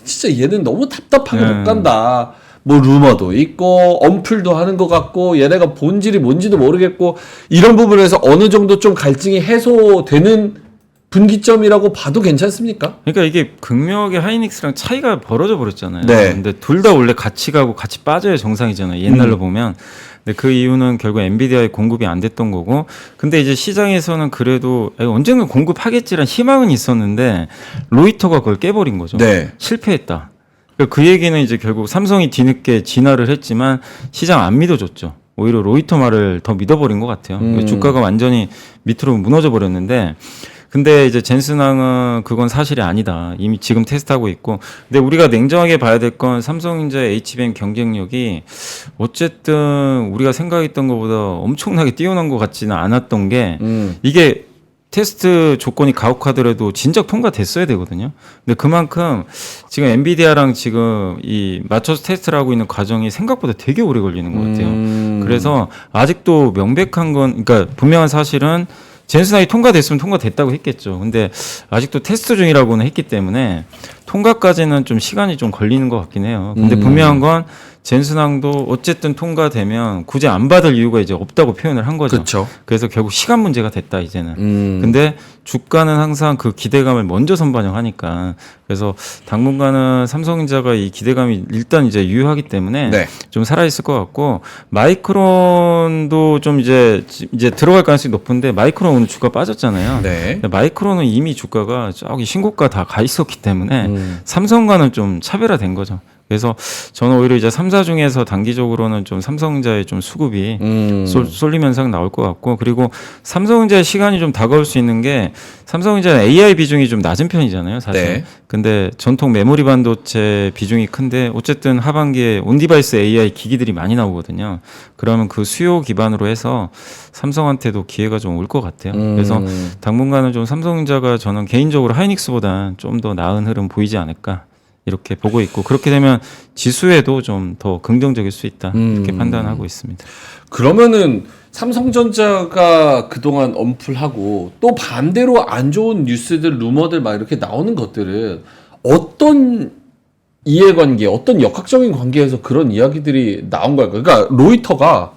진짜 얘는 너무 답답하게 못 간다. 뭐 루머도 있고 언플도 하는 것 같고 얘네가 본질이 뭔지도 모르겠고 이런 부분에서 어느 정도 좀 갈증이 해소되는 분기점이라고 봐도 괜찮습니까? 그러니까 이게 극명하게 하이닉스랑 차이가 벌어져 버렸잖아요. 네. 근데 둘 다 원래 같이 가고 같이 빠져야 정상이잖아요. 옛날로 보면. 근데 그 이유는 결국 엔비디아의 공급이 안 됐던 거고. 근데 이제 시장에서는 그래도 언젠가 공급하겠지란 희망은 있었는데 로이터가 그걸 깨버린 거죠. 네. 실패했다. 그 얘기는 이제 결국 삼성이 뒤늦게 진화를 했지만 시장 안 믿어줬죠. 오히려 로이터 말을 더 믿어버린 것 같아요. 주가가 완전히 밑으로 무너져 버렸는데, 근데 이제 젠슨항은 그건 사실이 아니다. 이미 지금 테스트하고 있고. 근데 우리가 냉정하게 봐야 될 건 삼성전자의 HBM 경쟁력이 어쨌든 우리가 생각했던 것보다 엄청나게 뛰어난 것 같지는 않았던 게 이게 테스트 조건이 가혹하더라도 진작 통과됐어야 되거든요. 근데 그만큼 지금 엔비디아랑 지금 이 맞춰서 테스트를 하고 있는 과정이 생각보다 되게 오래 걸리는 것 같아요. 그래서 아직도 명백한 건, 그러니까 분명한 사실은 젠슨항이 통과됐으면 통과됐다고 했겠죠. 근데 아직도 테스트 중이라고는 했기 때문에 통과까지는 좀 시간이 좀 걸리는 것 같긴 해요. 근데 분명한 건 젠슨항도 어쨌든 통과되면 굳이 안 받을 이유가 이제 없다고 표현을 한 거죠. 그렇죠. 그래서 결국 시간 문제가 됐다 이제는. 근데 주가는 항상 그 기대감을 먼저 선반영하니까, 그래서 당분간은 삼성전자가 이 기대감이 일단 이제 유효하기 때문에 네. 좀 살아 있을 것 같고, 마이크론도 좀 이제 들어갈 가능성이 높은데 마이크론 오늘 주가 빠졌잖아요. 네. 근데 마이크론은 이미 주가가 저기 신고가 다 가 있었기 때문에 삼성과는 좀 차별화된 거죠. 그래서 저는 오히려 이제 3사 중에서 단기적으로는 좀 삼성전자의 좀 수급이 쏠림 현상 나올 것 같고, 그리고 삼성전자의 시간이 좀 다가올 수 있는 게 삼성전자는 AI 비중이 좀 낮은 편이잖아요, 사실. 네. 근데 전통 메모리 반도체 비중이 큰데 어쨌든 하반기에 온디바이스 AI 기기들이 많이 나오거든요. 그러면 그 수요 기반으로 해서 삼성한테도 기회가 좀 올 것 같아요. 그래서 당분간은 좀 삼성전자가 저는 개인적으로 하이닉스보다 좀 더 나은 흐름 보이지 않을까, 이렇게 보고 있고, 그렇게 되면 지수에도 좀 더 긍정적일 수 있다, 이렇게 판단하고 있습니다. 그러면은 삼성전자가 그동안 언플하고 또 반대로 안 좋은 뉴스들, 루머들 막 이렇게 나오는 것들은 어떤 이해관계, 어떤 역학적인 관계에서 그런 이야기들이 나온 걸까? 그러니까 로이터가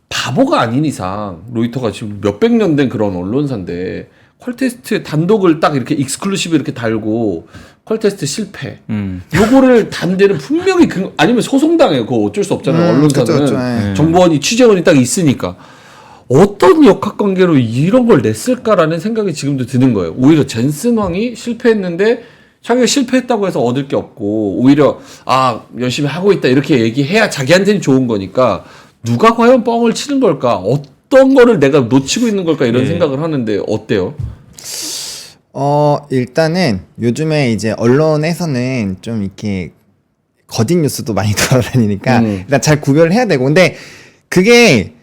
바보가 아닌 이상, 로이터가 지금 몇백 년 된 그런 언론사인데 퀄테스트 단독을 딱 이렇게 익스클루시브 이렇게 달고 퀄테스트 실패. 요거를 단 데는 분명히 아니면 소송당해요. 그거 어쩔 수 없잖아요. 언론사는. 그쵸. 네. 정보원이 취재원이 딱 있으니까. 어떤 역학관계로 이런 걸 냈을까라는 생각이 지금도 드는 거예요. 오히려 젠슨 왕이 실패했는데 자기가 실패했다고 해서 얻을 게 없고 오히려 열심히 하고 있다 이렇게 얘기해야 자기한테는 좋은 거니까 누가 과연 뻥을 치는 걸까? 어떤 거를 내가 놓치고 있는 걸까? 이런 생각을 하는데 어때요? 일단은 요즘에 이제 언론에서는 좀 이렇게 거짓 뉴스도 많이 돌아다니니까 일단 잘 구별을 해야 되고 근데 그게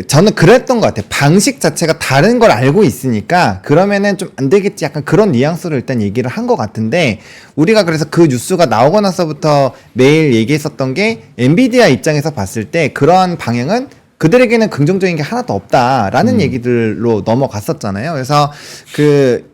저는 그랬던 것 같아요. 방식 자체가 다른 걸 알고 있으니까 그러면은 좀 안 되겠지 약간 그런 뉘앙스를 일단 얘기를 한 것 같은데 우리가 그래서 그 뉴스가 나오고 나서부터 매일 얘기했었던 게 엔비디아 입장에서 봤을 때 그러한 방향은 그들에게는 긍정적인 게 하나도 없다라는 얘기들로 넘어갔었잖아요. 그래서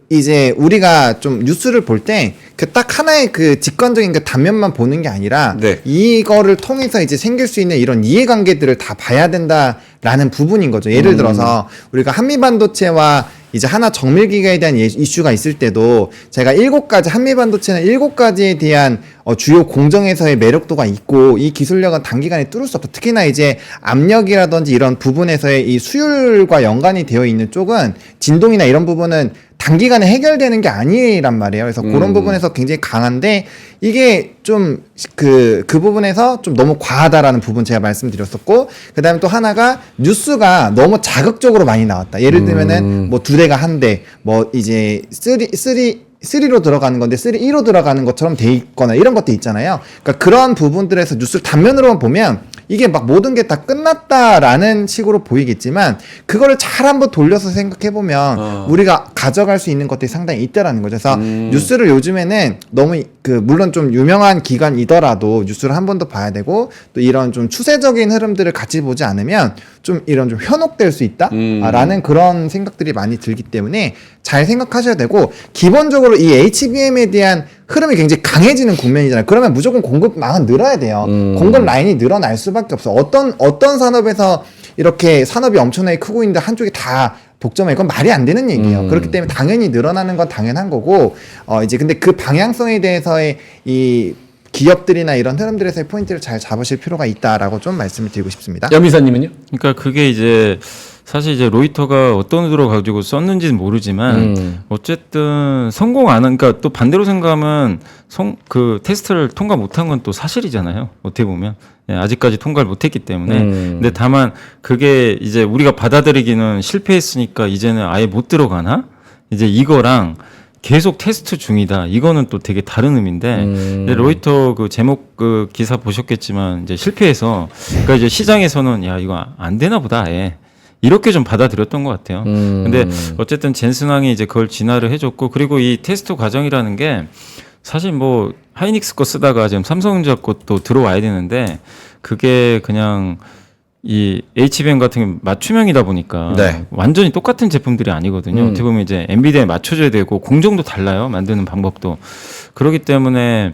이제 우리가 좀 뉴스를 볼 때 그 딱 하나의 그 직관적인 그 단면만 보는 게 아니라 네. 이거를 통해서 이제 생길 수 있는 이런 이해관계들을 다 봐야 된다라는 부분인 거죠. 예를 들어서 우리가 한미반도체와 이제 하나 정밀기가에 대한 이슈가 있을 때도 제가 7가지 한미반도체는 7가지에 대한 주요 공정에서의 매력도가 있고 이 기술력은 단기간에 뚫을 수 없다. 특히나 이제 압력이라든지 이런 부분에서의 이 수율과 연관이 되어 있는 쪽은 진동이나 이런 부분은 단기간에 해결되는 게 아니란 말이에요. 그래서 그런 부분에서 굉장히 강한데 이게 좀 그 부분에서 좀 너무 과하다라는 부분 제가 말씀드렸었고 그다음에 또 하나가 뉴스가 너무 자극적으로 많이 나왔다. 예를 들면은 뭐 2대가 한 대, 뭐 이제 3로 들어가는 건데 3로 들어가는 것처럼 돼 있거나 이런 것도 있잖아요. 그러니까 그런 부분들에서 뉴스를 단면으로만 보면 이게 막 모든 게 다 끝났다라는 식으로 보이겠지만 그거를 잘 한번 돌려서 생각해보면 우리가 가져갈 수 있는 것들이 상당히 있다라는 거죠. 그래서 뉴스를 요즘에는 너무 물론 좀 유명한 기관이더라도 뉴스를 한 번 더 봐야 되고 또 이런 좀 추세적인 흐름들을 같이 보지 않으면 좀 이런 좀 현혹될 수 있다라는 그런 생각들이 많이 들기 때문에 잘 생각하셔야 되고 기본적으로 이 HBM에 대한 흐름이 굉장히 강해지는 국면이잖아요. 그러면 무조건 공급망은 늘어야 돼요. 공급 라인이 늘어날 수밖에 없어. 어떤 산업에서 이렇게 산업이 엄청나게 크고 있는데 한쪽이 다 독점해. 이건 말이 안 되는 얘기예요. 그렇기 때문에 당연히 늘어나는 건 당연한 거고, 이제 근데 그 방향성에 대해서의 이 기업들이나 이런 흐름들에서의 포인트를 잘 잡으실 필요가 있다라고 좀 말씀을 드리고 싶습니다. 염이사님은요? 그러니까 그게 이제 사실 이제 로이터가 어떤 의도로 가지고 썼는지는 모르지만 어쨌든 성공 안 한, 그러니까 또 반대로 생각하면 그 테스트를 통과 못한 건 또 사실이잖아요. 어떻게 보면 아직까지 통과를 못했기 때문에. 근데 다만 그게 이제 우리가 받아들이기는 실패했으니까 이제는 아예 못 들어가나? 이제 이거랑 계속 테스트 중이다. 이거는 또 되게 다른 의미인데, 근데 로이터 그 제목 그 기사 보셨겠지만 이제 실패해서, 그러니까 이제 시장에서는 야 이거 안 되나 보다. 아예. 이렇게 좀 받아들였던 것 같아요. 근데 어쨌든 젠슨 왕이 이제 그걸 진화를 해줬고, 그리고 이 테스트 과정이라는 게 사실 뭐 하이닉스 거 쓰다가 지금 삼성전자 것도 들어와야 되는데 그게 그냥 이 HBM 같은 게 맞춤형이다 보니까 네. 완전히 똑같은 제품들이 아니거든요. 어떻게 보면 이제 엔비디아에 맞춰줘야 되고 공정도 달라요. 만드는 방법도. 그렇기 때문에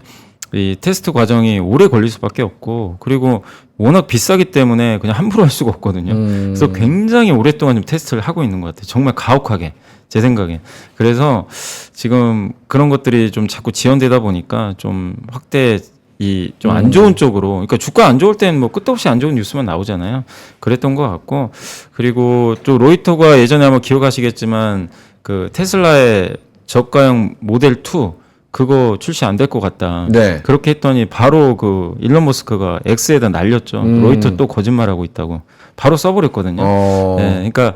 이 테스트 과정이 오래 걸릴 수밖에 없고 그리고 워낙 비싸기 때문에 그냥 함부로 할 수가 없거든요. 그래서 굉장히 오랫동안 좀 테스트를 하고 있는 것 같아요. 정말 가혹하게 제 생각에. 그래서 지금 그런 것들이 좀 자꾸 지연되다 보니까 좀 확대 이 좀 안 좋은 쪽으로, 그러니까 주가 안 좋을 때는 뭐 끝도 없이 안 좋은 뉴스만 나오잖아요. 그랬던 것 같고, 그리고 또 로이터가 예전에 아마 기억하시겠지만 그 테슬라의 저가형 모델 2 그거 출시 안 될 것 같다. 네. 그렇게 했더니 바로 그 일론 머스크가 X에다 날렸죠. 로이터 또 거짓말하고 있다고. 바로 써버렸거든요. 네, 그러니까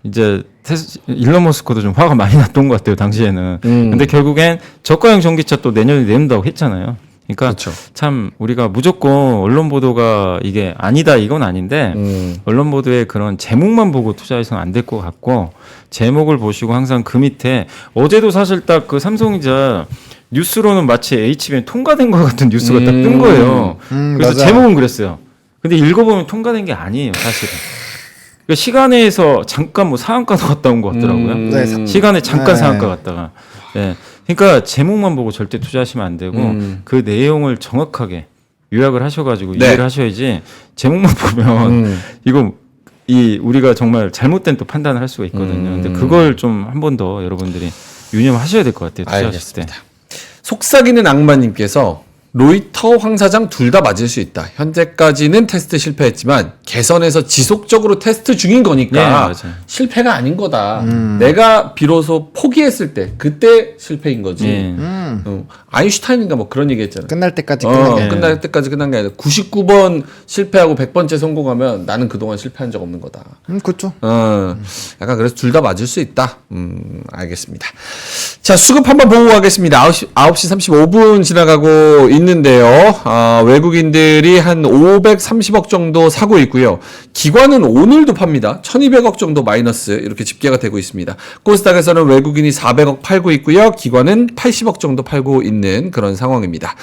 이제 일론 머스크도 좀 화가 많이 났던 것 같아요. 당시에는. 근데 결국엔 저가형 전기차 또 내년에 내는다고 했잖아요. 그러니까 그렇죠. 참 우리가 무조건 언론 보도가 이게 아니다 이건 아닌데 언론 보도에 그런 제목만 보고 투자해서는 안 될 것 같고 제목을 보시고 항상 그 밑에 어제도 사실 딱 그 삼성전자 뉴스로는 마치 HBM 통과된 것 같은 뉴스가 딱 뜬 거예요. 그래서 맞아요. 제목은 그랬어요. 근데 읽어보면 통과된 게 아니에요, 사실은. 그러니까 시간에서 잠깐 뭐 상한가도 갔다 온 것 같더라고요. 네, 시간에 잠깐 네. 상한가 갔다가. 네. 그러니까 제목만 보고 절대 투자하시면 안 되고 그 내용을 정확하게 요약을 하셔가지고 네. 이해를 하셔야지 제목만 보면 이거 우리가 정말 잘못된 또 판단을 할 수가 있거든요. 근데 그걸 좀 한 번 더 여러분들이 유념하셔야 될 것 같아요. 투자하실 때. 속삭이는 악마님께서 로이터 황 사장 둘 다 맞을 수 있다. 현재까지는 테스트 실패했지만 개선해서 지속적으로 테스트 중인 거니까 네, 맞아요. 실패가 아닌 거다. 내가 비로소 포기했을 때 그때 실패인 거지. 네. 아인슈타인인가 뭐 그런 얘기 했잖아. 끝날 때까지 끝난 게 끝날 때까지 끝난 게 아니라 99번 실패하고 100번째 성공하면 나는 그동안 실패한 적 없는 거다. 그렇죠. 약간 그래서 둘 다 맞을 수 있다. 알겠습니다. 자, 수급 한번 보고 가겠습니다. 9시 35분 지나가고 있는데요. 외국인들이 한 530억 정도 사고 있고요. 기관은 오늘도 팝니다. 1200억 정도 마이너스 이렇게 집계가 되고 있습니다. 코스닥에서는 외국인이 400억 팔고 있고요. 기관은 80억 정도 팔고 있는 그런 상황입니다.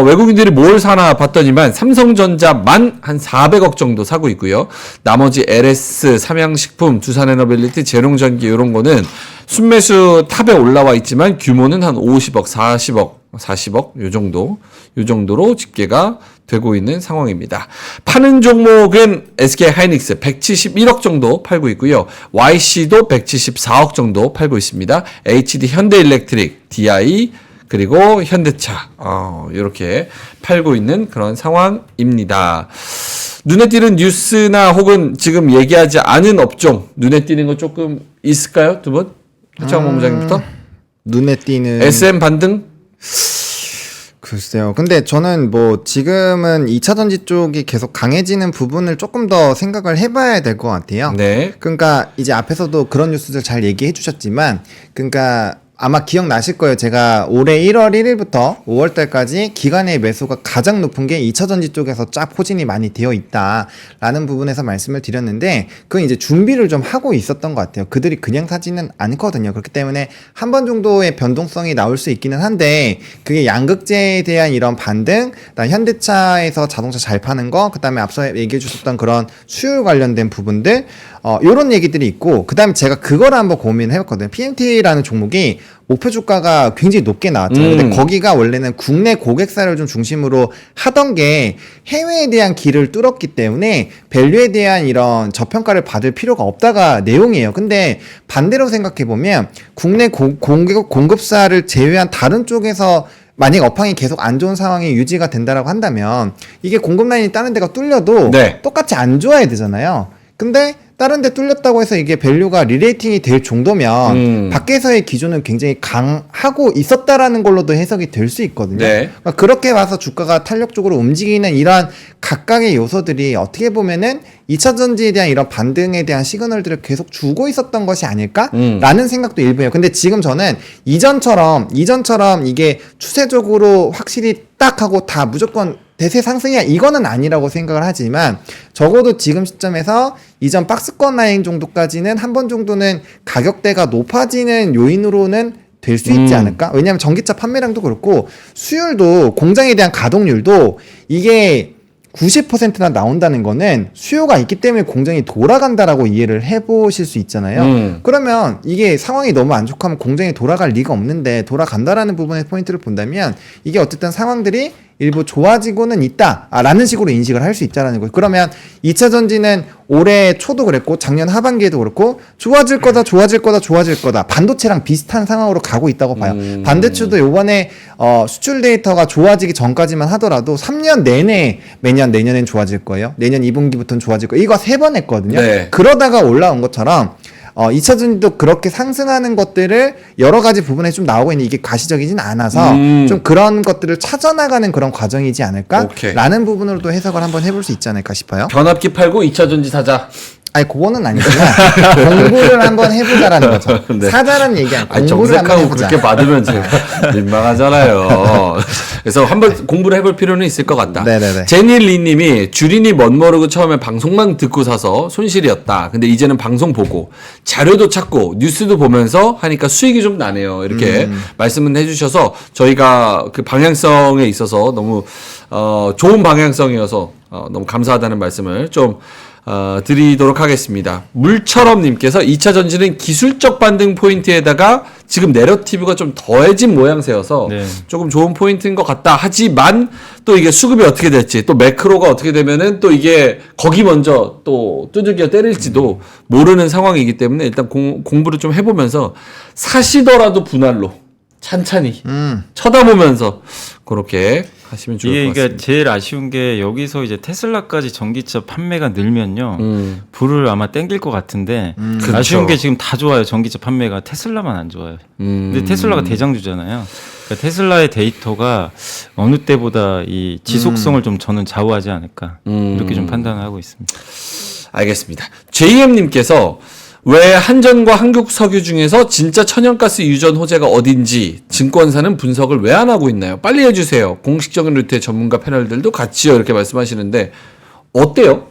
외국인들이 뭘 사나 봤더니만 삼성전자만 한 400억 정도 사고 있고요. 나머지 LS, 삼양식품, 두산에너빌리티, 재롱전기 이런 거는 순매수 탑에 올라와 있지만 규모는 한 50억, 40억 요 정도로 집계가 되고 있는 상황입니다. 파는 종목은 SK 하이닉스 171억 정도 팔고 있고요. YC도 174억 정도 팔고 있습니다. HD 현대일렉트릭, DI 그리고 현대차 이렇게 팔고 있는 그런 상황입니다. 눈에 띄는 뉴스나 혹은 지금 얘기하지 않은 업종 눈에 띄는 거 조금 있을까요? 두 분? 하창 본부장님부터? 눈에 띄는 SM 반등? 글쎄요. 근데 저는 뭐 지금은 2차 전지 쪽이 계속 강해지는 부분을 조금 더 생각을 해봐야 될 것 같아요. 네. 그러니까 이제 앞에서도 그런 뉴스들 잘 얘기해 주셨지만, 그러니까 아마 기억나실 거예요. 제가 올해 1월 1일부터 5월 달까지 기관의 매수가 가장 높은 게 2차 전지 쪽에서 쫙 포진이 많이 되어 있다라는 부분에서 말씀을 드렸는데, 그건 이제 준비를 좀 하고 있었던 것 같아요. 그들이 그냥 사지는 않거든요. 그렇기 때문에 한 번 정도의 변동성이 나올 수 있기는 한데, 그게 양극재에 대한 이런 반등, 그다음 현대차에서 자동차 잘 파는 거, 그다음에 앞서 얘기해 주셨던 그런 수율 관련된 부분들, 요런 얘기들이 있고, 그 다음에 제가 그걸 한번 고민을 해봤거든요. PMT라는 종목이 목표 주가가 굉장히 높게 나왔잖아요. 근데 거기가 원래는 국내 고객사를 좀 중심으로 하던 게 해외에 대한 길을 뚫었기 때문에 밸류에 대한 이런 저평가를 받을 필요가 없다가 내용이에요. 근데 반대로 생각해보면 국내 공급사를 제외한 다른 쪽에서 만약 업황이 계속 안 좋은 상황이 유지가 된다라고 한다면 이게 공급 라인이 다른 데가 뚫려도 네. 똑같이 안 좋아야 되잖아요. 근데 다른 데 뚫렸다고 해서 이게 밸류가 리레이팅이 될 정도면 밖에서의 기준은 굉장히 강하고 있었다라는 걸로도 해석이 될 수 있거든요. 네. 그러니까 그렇게 봐서 주가가 탄력적으로 움직이는 이러한 각각의 요소들이 어떻게 보면은 2차 전지에 대한 이런 반등에 대한 시그널들을 계속 주고 있었던 것이 아닐까라는 생각도 일부예요. 근데 지금 저는 이전처럼 이게 추세적으로 확실히 딱 하고 다 무조건 대세 상승이야 이거는 아니라고 생각을 하지만 적어도 지금 시점에서 이전 박스권 라인 정도까지는 한 번 정도는 가격대가 높아지는 요인으로는 될 수 있지 않을까? 왜냐하면 전기차 판매량도 그렇고 수율도 공장에 대한 가동률도 이게 90%나 나온다는 거는 수요가 있기 때문에 공장이 돌아간다라고 이해를 해보실 수 있잖아요. 그러면 이게 상황이 너무 안 좋고 하면 공장이 돌아갈 리가 없는데 돌아간다라는 부분의 포인트를 본다면 이게 어쨌든 상황들이 일부 좋아지고는 있다라는 식으로 인식을 할 수 있다라는 거예요. 그러면 2차 전지는 올해 초도 그랬고 작년 하반기에도 그렇고 좋아질 거다. 반도체랑 비슷한 상황으로 가고 있다고 봐요. 반도체도 요번에 수출 데이터가 좋아지기 전까지만 하더라도 3년 내내 매년 내년엔 좋아질 거예요. 내년 2분기부터는 좋아질 거예요. 이거 3번 했거든요. 네. 그러다가 올라온 것처럼 2차 전지도 그렇게 상승하는 것들을 여러 가지 부분에 좀 나오고 있는 이게 가시적이진 않아서 좀 그런 것들을 찾아나가는 그런 과정이지 않을까? 오케이. 라는 부분으로도 해석을 한번 해볼 수 있지 않을까 싶어요. 변압기 팔고 2차 전지 사자. 아니 그거는 아니지만 공부를 한번 해보자라는 거죠. 네. 사자라는 얘기 아니고 아니, 공부를 한번 정색하고 해보자. 그렇게 받으면 제가 민망하잖아요. 그래서 한번 공부를 해볼 필요는 있을 것 같다. 네네네. 제니리 님이 주린이 멋 모르고 처음에 방송만 듣고 사서 손실이었다. 근데 이제는 방송 보고 자료도 찾고 뉴스도 보면서 하니까 수익이 좀 나네요. 이렇게 말씀은 해주셔서 저희가 그 방향성에 있어서 너무 좋은 방향성이어서 너무 감사하다는 말씀을 좀 드리도록 하겠습니다. 물처럼님께서 2차 전지는 기술적 반등 포인트에다가 지금 내러티브가 좀 더해진 모양새여서 네. 조금 좋은 포인트인 것 같다. 하지만 또 이게 수급이 어떻게 될지 또 매크로가 어떻게 되면은 또 이게 거기 먼저 또 두들겨 때릴지도 모르는 상황이기 때문에 일단 공부를 좀 해보면서 사시더라도 분할로 찬찬히 쳐다보면서 그렇게 하시면 좋을 것 이게 같습니다. 그러니까 제일 아쉬운 게 여기서 이제 테슬라까지 전기차 판매가 늘면요 불을 아마 땡길 것 같은데 아쉬운 게 지금 다 좋아요. 전기차 판매가 테슬라만 안 좋아요. 근데 테슬라가 대장주잖아요. 그러니까 테슬라의 데이터가 어느 때보다 이 지속성을 좀 저는 좌우하지 않을까 이렇게 좀 판단을 하고 있습니다. 알겠습니다. JM님께서 왜 한전과 한국석유 중에서 진짜 천연가스 유전 호재가 어딘지 증권사는 분석을 왜 안 하고 있나요? 빨리 해주세요. 공식적인 루트의 전문가 패널들도 같이요. 이렇게 말씀하시는데 어때요?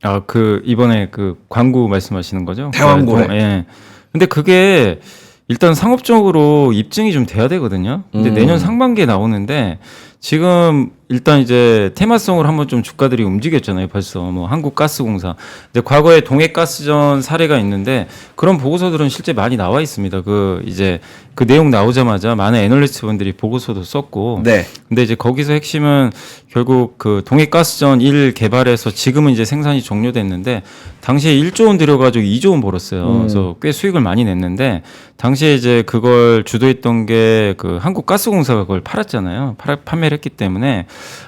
아, 이번에 광고 말씀하시는 거죠? 대왕고래. 예. 근데 그게 일단 상업적으로 입증이 좀 돼야 되거든요. 근데 내년 상반기에 나오는데 지금 일단 이제 테마성으로 한번 좀 주가들이 움직였잖아요. 벌써 뭐 한국가스공사. 이제 과거에 동해가스전 사례가 있는데 그런 보고서들은 실제 많이 나와 있습니다. 이제 그 내용 나오자마자 많은 애널리스트분들이 보고서도 썼고. 네. 근데 이제 거기서 핵심은 결국 그 동해가스전 1 개발해서 지금은 이제 생산이 종료됐는데 당시에 1조 원 들여가지고 2조 원 벌었어요. 그래서 꽤 수익을 많이 냈는데 당시에 이제 그걸 주도했던 게 그 한국가스공사가 그걸 팔았잖아요. 판매를 했기 때문에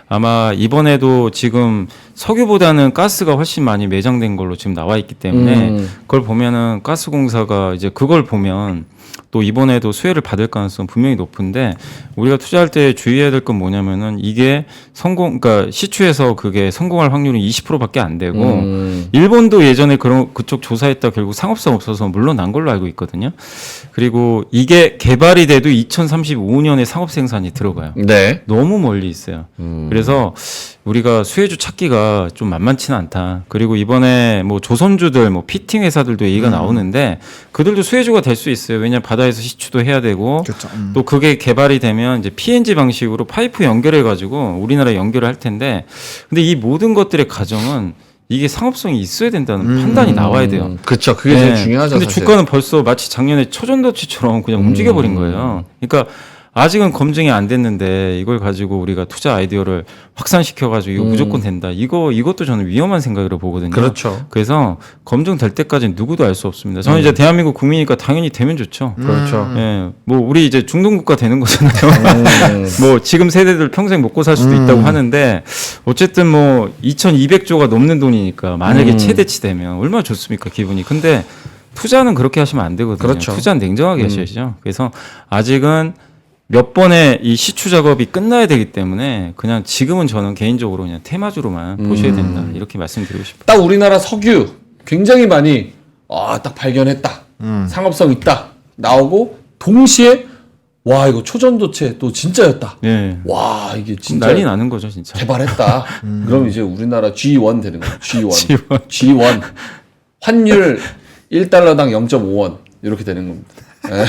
아마 이번에도 지금 석유보다는 가스가 훨씬 많이 매장된 걸로 지금 나와 있기 때문에 그걸 보면은 가스공사가 이제 그걸 보면 또 이번에도 수혜를 받을 가능성 분명히 높은데 우리가 투자할 때 주의해야 될 건 뭐냐면은 이게 그러니까 시추에서 그게 성공할 확률은 20%밖에 안 되고 일본도 예전에 그쪽 조사했다 결국 상업성 없어서 물러난 걸로 알고 있거든요. 그리고 이게 개발이 돼도 2035년에 상업 생산이 들어가요. 네. 너무 멀리 있어요. 그래서 우리가 수혜주 찾기가 좀 만만치는 않다. 그리고 이번에 뭐 조선주들, 뭐 피팅 회사들도 얘기가 나오는데 그들도 수혜주가 될 수 있어요. 왜냐하면 바다에서 시추도 해야 되고 그렇죠. 또 그게 개발이 되면 이제 PNG 방식으로 파이프 연결해 가지고 우리나라에 연결을 할 텐데 근데 이 모든 것들의 과정은 이게 상업성이 있어야 된다는 판단이 나와야 돼요. 그렇죠. 그게 제일 중요하죠. 근데 사실. 주가는 벌써 마치 작년에 초전도치처럼 그냥 움직여 버린 거예요. 그러니까 아직은 검증이 안 됐는데 이걸 가지고 우리가 투자 아이디어를 확산시켜가지고 이거 무조건 된다. 이것도 저는 위험한 생각으로 보거든요. 그렇죠. 그래서 검증될 때까지는 누구도 알 수 없습니다. 저는 이제 대한민국 국민이니까 당연히 되면 좋죠. 그렇죠. 예, 뭐 우리 이제 중동국가 되는 거잖아요. 뭐 지금 세대들 평생 먹고 살 수도 있다고 하는데 어쨌든 뭐 2,200조가 넘는 돈이니까 만약에 최대치 되면 얼마나 좋습니까 기분이. 근데 투자는 그렇게 하시면 안 되거든요. 그렇죠. 투자는 냉정하게 하셔야죠. 그래서 아직은 몇 번의 이 시추 작업이 끝나야 되기 때문에 그냥 지금은 저는 개인적으로 그냥 테마주로만 보셔야 된다 이렇게 말씀드리고 싶어요. 딱 우리나라 석유 굉장히 많이 딱 발견했다. 상업성 있다. 나오고 동시에 와 이거 초전도체 또 진짜였다. 예. 와 이게 진짜 난리 나는 거죠 진짜. 개발했다. 그럼 이제 우리나라 G1 되는 거예요. G1. G1. 환율 1달러당 0.5원 이렇게 되는 겁니다. 예.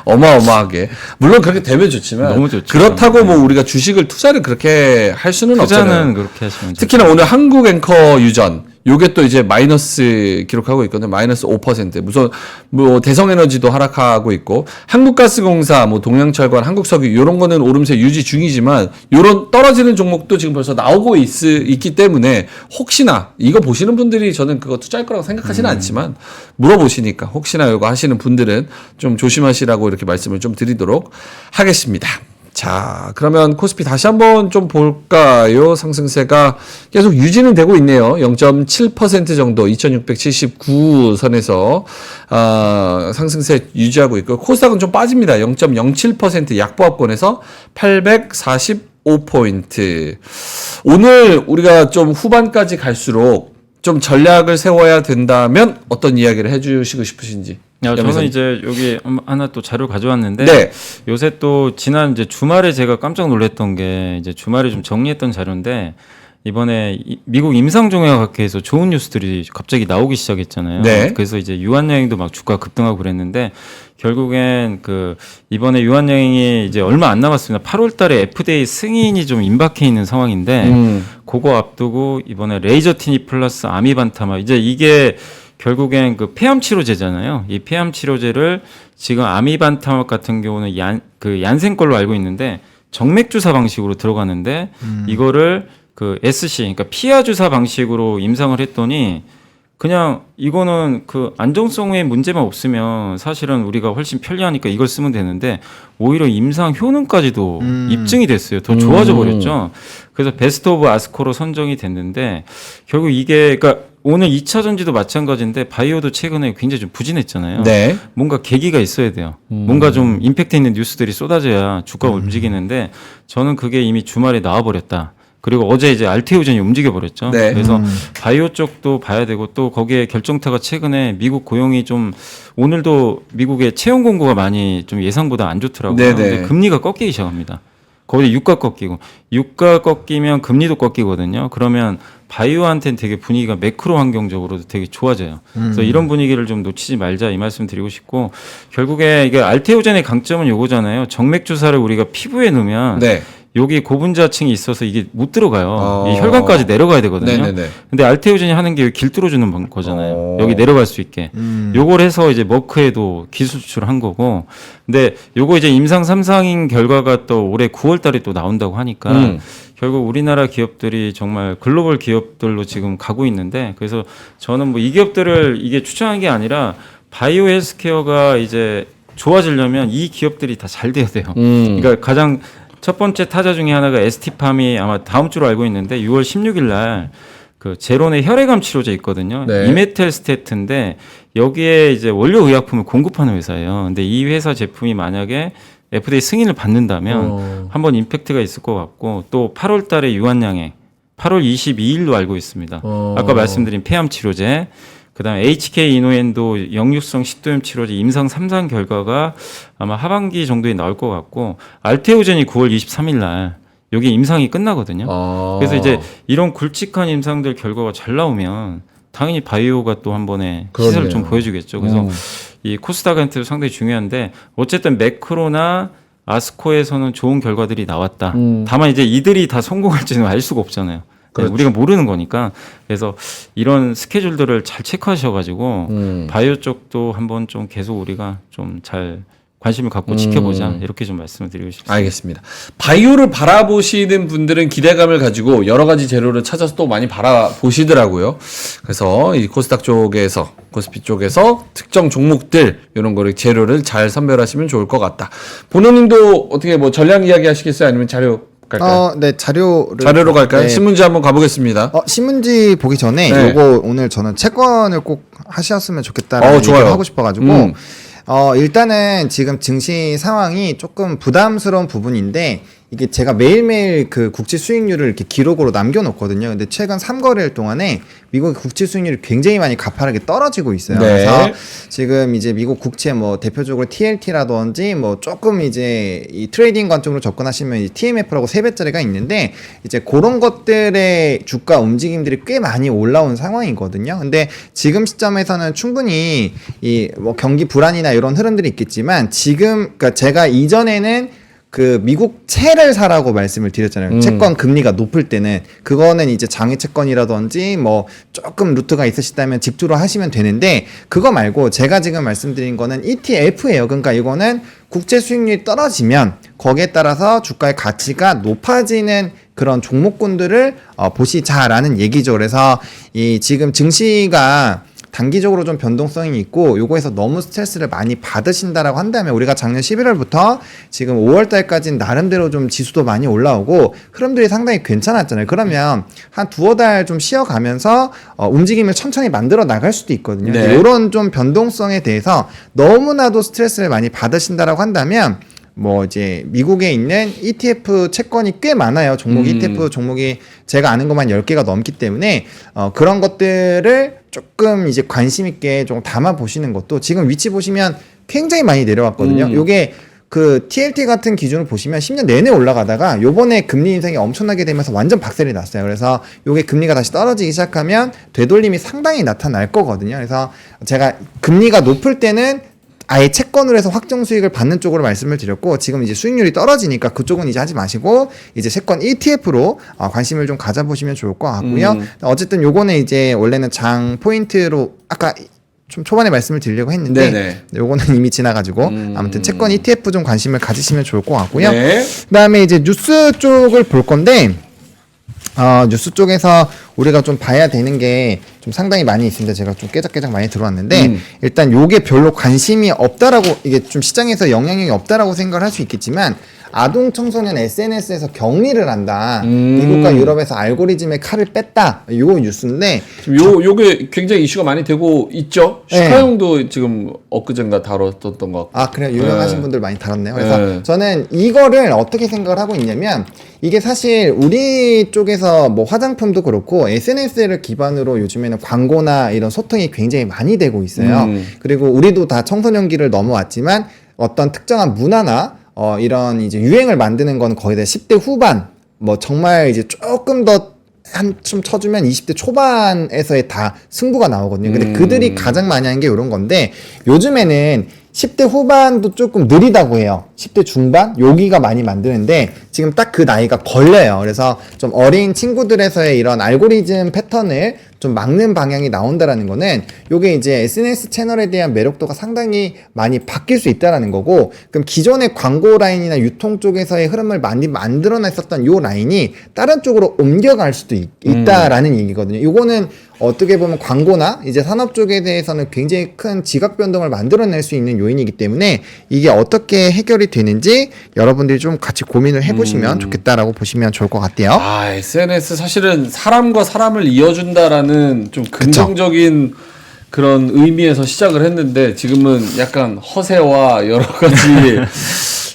어마어마하게 물론 그렇게 되면 좋지만 너무 좋죠. 그렇다고 뭐 우리가 주식을 투자를 그렇게 할 수는 없잖아요. 투자는 그렇게 하시면 특히나 오늘 한국 앵커 유전 요게 또 이제 마이너스 기록하고 있거든요. 마이너스 5%. 무슨 뭐 대성에너지도 하락하고 있고 한국가스공사, 뭐 동양철관, 한국석유 요런 거는 오름세 유지 중이지만 요런 떨어지는 종목도 지금 벌써 나오고 있기 때문에 혹시나 이거 보시는 분들이 저는 그거 투자할 거라고 생각하지는 않지만 물어보시니까 혹시나 요거 하시는 분들은 좀 조심하시라고 이렇게 말씀을 좀 드리도록 하겠습니다. 자, 그러면 코스피 다시 한번 좀 볼까요? 상승세가 계속 유지는 되고 있네요. 0.7% 정도 2679선에서 상승세 유지하고 있고 코스닥은 좀 빠집니다. 0.07% 약보합권에서 845포인트. 오늘 우리가 좀 후반까지 갈수록 좀 전략을 세워야 된다면 어떤 이야기를 해주시고 싶으신지. 저는 이제 여기 하나 또 자료 가져왔는데 네. 요새 또 지난 이제 주말에 제가 깜짝 놀랐던 게 이제 주말에 좀 정리했던 자료인데 이번에 미국 임상종합학회에서 좋은 뉴스들이 갑자기 나오기 시작했잖아요. 네. 그래서 이제 유한양행도 막 주가 급등하고 그랬는데 결국엔 이번에 유한양행이 이제 얼마 안 남았습니다. 8월달에 FDA 승인이 좀 임박해 있는 상황인데 그거 앞두고 이번에 레이저티니 플러스 아미반타마 이제 이게 결국엔 그 폐암 치료제잖아요. 이 폐암 치료제를 지금 아미반타막 같은 경우는 얀센 걸로 알고 있는데 정맥 주사 방식으로 들어가는데 이거를 그 SC 그러니까 피하 주사 방식으로 임상을 했더니 그냥 이거는 그 안정성에 문제만 없으면 사실은 우리가 훨씬 편리하니까 이걸 쓰면 되는데 오히려 임상 효능까지도 입증이 됐어요. 더 좋아져 버렸죠. 그래서 베스트 오브 아스코로 선정이 됐는데 결국 이게 그러니까 오늘 2차 전지도 마찬가지인데 바이오도 최근에 굉장히 좀 부진했잖아요. 네. 뭔가 계기가 있어야 돼요. 뭔가 좀 임팩트 있는 뉴스들이 쏟아져야 주가가 움직이는데 저는 그게 이미 주말에 나와버렸다. 그리고 어제 이제 알테오젠이 움직여버렸죠. 네. 그래서 바이오 쪽도 봐야 되고 또 거기에 결정타가 최근에 미국 고용이 좀 오늘도 미국의 채용 공고가 많이 좀 예상보다 안 좋더라고요. 네네. 근데 금리가 꺾이기 시작합니다. 거의 유가 꺾이고 유가 꺾이면 금리도 꺾이거든요. 그러면 바이오한테는 되게 분위기가 매크로 환경적으로도 되게 좋아져요. 그래서 이런 분위기를 좀 놓치지 말자 이 말씀 드리고 싶고 결국에 이게 알테오젠의 강점은 요거잖아요. 정맥 주사를 우리가 피부에 넣으면 네. 여기 고분자층이 있어서 이게 못 들어가요. 이 혈관까지 내려가야 되거든요. 네네네. 근데 알테오젠이 하는 게 길 뚫어주는 거잖아요. 여기 내려갈 수 있게. 요걸 해서 이제 머크에도 기술 수출한 거고. 근데 요거 이제 임상 3상인 결과가 또 올해 9월 달에 또 나온다고 하니까 결국 우리나라 기업들이 정말 글로벌 기업들로 지금 가고 있는데 그래서 저는 뭐 이 기업들을 이게 추천한 게 아니라 바이오 헬스케어가 이제 좋아지려면 이 기업들이 다 잘 돼야 돼요. 그러니까 가장 첫 번째 타자 중에 하나가 ST팜이 아마 다음 주로 알고 있는데 6월 16일 날 그 제론의 혈액암 치료제 있거든요. 네. 이메텔스테트인데 여기에 이제 원료 의약품을 공급하는 회사예요. 근데 이 회사 제품이 만약에 FDA 승인을 받는다면 한번 임팩트가 있을 것 같고 또 8월 달에 유한양행 8월 22일로 알고 있습니다. 아까 말씀드린 폐암 치료제 그다음에 HK 이노엔도 역류성 식도염 치료제 임상 3상 결과가 아마 하반기 정도에 나올 것 같고 알테오젠이 9월 23일 날 여기 임상이 끝나거든요. 그래서 이제 이런 굵직한 임상들 결과가 잘 나오면 당연히 바이오가 또 한 번에 시세를 좀 보여주겠죠. 그래서 이 코스닥한테도 상당히 중요한데 어쨌든 매크로나 아스코에서는 좋은 결과들이 나왔다. 다만 이제 이들이 다 성공할지는 알 수가 없잖아요. 그렇죠. 우리가 모르는 거니까 그래서 이런 스케줄들을 잘 체크하셔가지고 바이오 쪽도 한번 좀 계속 우리가 좀 잘 관심을 갖고 지켜보자 이렇게 좀 말씀을 드리고 싶습니다. 알겠습니다. 바이오를 바라보시는 분들은 기대감을 가지고 여러 가지 재료를 찾아서 또 많이 바라보시더라고요. 그래서 이 코스닥 쪽에서 코스피 쪽에서 특정 종목들 이런 거를 재료를 잘 선별하시면 좋을 것 같다. 본호님도 어떻게 뭐 전략 이야기 하시겠어요? 아니면 자료 갈까요? 네, 자료로 갈까요? 네. 신문지 한번 가보겠습니다. 신문지 보기 전에 네. 요거 오늘 저는 채권을 꼭 하셨으면 좋겠다라는 좋아요. 얘기를 하고 싶어가지고 일단은 지금 증시 상황이 조금 부담스러운 부분인데 이게 제가 매일매일 그 국채 수익률을 이렇게 기록으로 남겨놓거든요. 근데 최근 3거래일 동안에 미국의 국채 수익률이 굉장히 많이 가파르게 떨어지고 있어요. 네. 그래서 지금 이제 미국 국채 뭐 대표적으로 TLT라든지 뭐 조금 이제 이 트레이딩 관점으로 접근하시면 이 TMF라고 3배짜리가 있는데 이제 그런 것들의 주가 움직임들이 꽤 많이 올라온 상황이거든요. 근데 지금 시점에서는 충분히 이 뭐 경기 불안이나 이런 흐름들이 있겠지만 지금 그러니까 제가 이전에는 그 미국 채를 사라고 말씀을 드렸잖아요. 채권 금리가 높을 때는 그거는 이제 장외 채권이라든지 뭐 조금 루트가 있으시다면 집주로 하시면 되는데 그거 말고 제가 지금 말씀드린 거는 ETF예요. 그러니까 이거는 국채 수익률이 떨어지면 거기에 따라서 주가의 가치가 높아지는 그런 종목군들을 보시자라는 얘기죠. 그래서 이 지금 증시가 단기적으로 좀 변동성이 있고 요거에서 너무 스트레스를 많이 받으신다라고 한다면 우리가 작년 11월부터 지금 5월달까지는 나름대로 좀 지수도 많이 올라오고 흐름들이 상당히 괜찮았잖아요. 그러면 한 두어 달 좀 쉬어가면서 움직임을 천천히 만들어 나갈 수도 있거든요. 네. 이런 좀 변동성에 대해서 너무나도 스트레스를 많이 받으신다라고 한다면 뭐 이제 미국에 있는 ETF 채권이 꽤 많아요. ETF 종목이 제가 아는 것만 10개가 넘기 때문에 그런 것들을 조금 이제 관심 있게 좀 담아 보시는 것도 지금 위치 보시면 굉장히 많이 내려왔거든요. 요게 그 TLT 같은 기준을 보시면 10년 내내 올라가다가 요번에 금리 인상이 엄청나게 되면서 완전 박살이 났어요. 그래서 요게 금리가 다시 떨어지기 시작하면 되돌림이 상당히 나타날 거거든요. 그래서 제가 금리가 높을 때는 아예 채권으로 해서 확정 수익을 받는 쪽으로 말씀을 드렸고, 지금 이제 수익률이 떨어지니까 그쪽은 이제 하지 마시고 이제 채권 ETF로 관심을 좀 가져보시면 좋을 것 같고요. 어쨌든 요거는 이제 원래는 장 포인트로 아까 좀 초반에 말씀을 드리려고 했는데 네네. 요거는 이미 지나가지고 아무튼 채권 ETF 좀 관심을 가지시면 좋을 것 같고요. 네. 그다음에 이제 뉴스 쪽을 볼 건데 뉴스 쪽에서 우리가 좀 봐야 되는 게 좀 상당히 많이 있습니다. 제가 좀 깨작깨작 많이 들어왔는데 일단 요게 별로 관심이 없다라고, 이게 좀 시장에서 영향력이 없다라고 생각을 할 수 있겠지만, 아동 청소년 SNS에서 격리를 한다. 미국과 유럽에서 알고리즘의 칼을 뺐다. 요 뉴스인데 요게 굉장히 이슈가 많이 되고 있죠. 네. 슈카형도 지금 엊그젠가 다뤘던 것 같고. 그래요. 유명하신 분들 많이 다뤘네요. 그래서 네. 저는 이거를 어떻게 생각을 하고 있냐면, 이게 사실 우리 쪽에서 뭐 화장품도 그렇고 SNS를 기반으로 요즘에는 광고나 이런 소통이 굉장히 많이 되고 있어요. 그리고 우리도 다 청소년기를 넘어왔지만 어떤 특정한 문화나 이런 이제 유행을 만드는 건 거의 다 10대 후반, 뭐 정말 이제 조금 더 한숨 쳐주면 20대 초반에서의 다 승부가 나오거든요. 근데 그들이 가장 많이 하는 게 이런 건데, 요즘에는 10대 후반도 조금 느리다고 해요. 10대 중반? 여기가 많이 만드는데 지금 딱 그 나이가 걸려요. 그래서 좀 어린 친구들에서의 이런 알고리즘 패턴을 좀 막는 방향이 나온다라는 거는, 요게 이제 SNS 채널에 대한 매력도가 상당히 많이 바뀔 수 있다라는 거고, 그럼 기존의 광고 라인이나 유통 쪽에서의 흐름을 많이 만들어냈었던 요 라인이 다른 쪽으로 옮겨갈 수도 있다라는 얘기거든요. 요거는 어떻게 보면 광고나 이제 산업 쪽에 대해서는 굉장히 큰 지각 변동을 만들어낼 수 있는 요인이기 때문에, 이게 어떻게 해결이 되는지 여러분들이 좀 같이 고민을 해보시면 좋겠다라고 보시면 좋을 것 같아요. SNS 사실은 사람과 사람을 이어준다라는 좀 긍정적인 그런 의미에서 시작을 했는데, 지금은 약간 허세와 여러 가지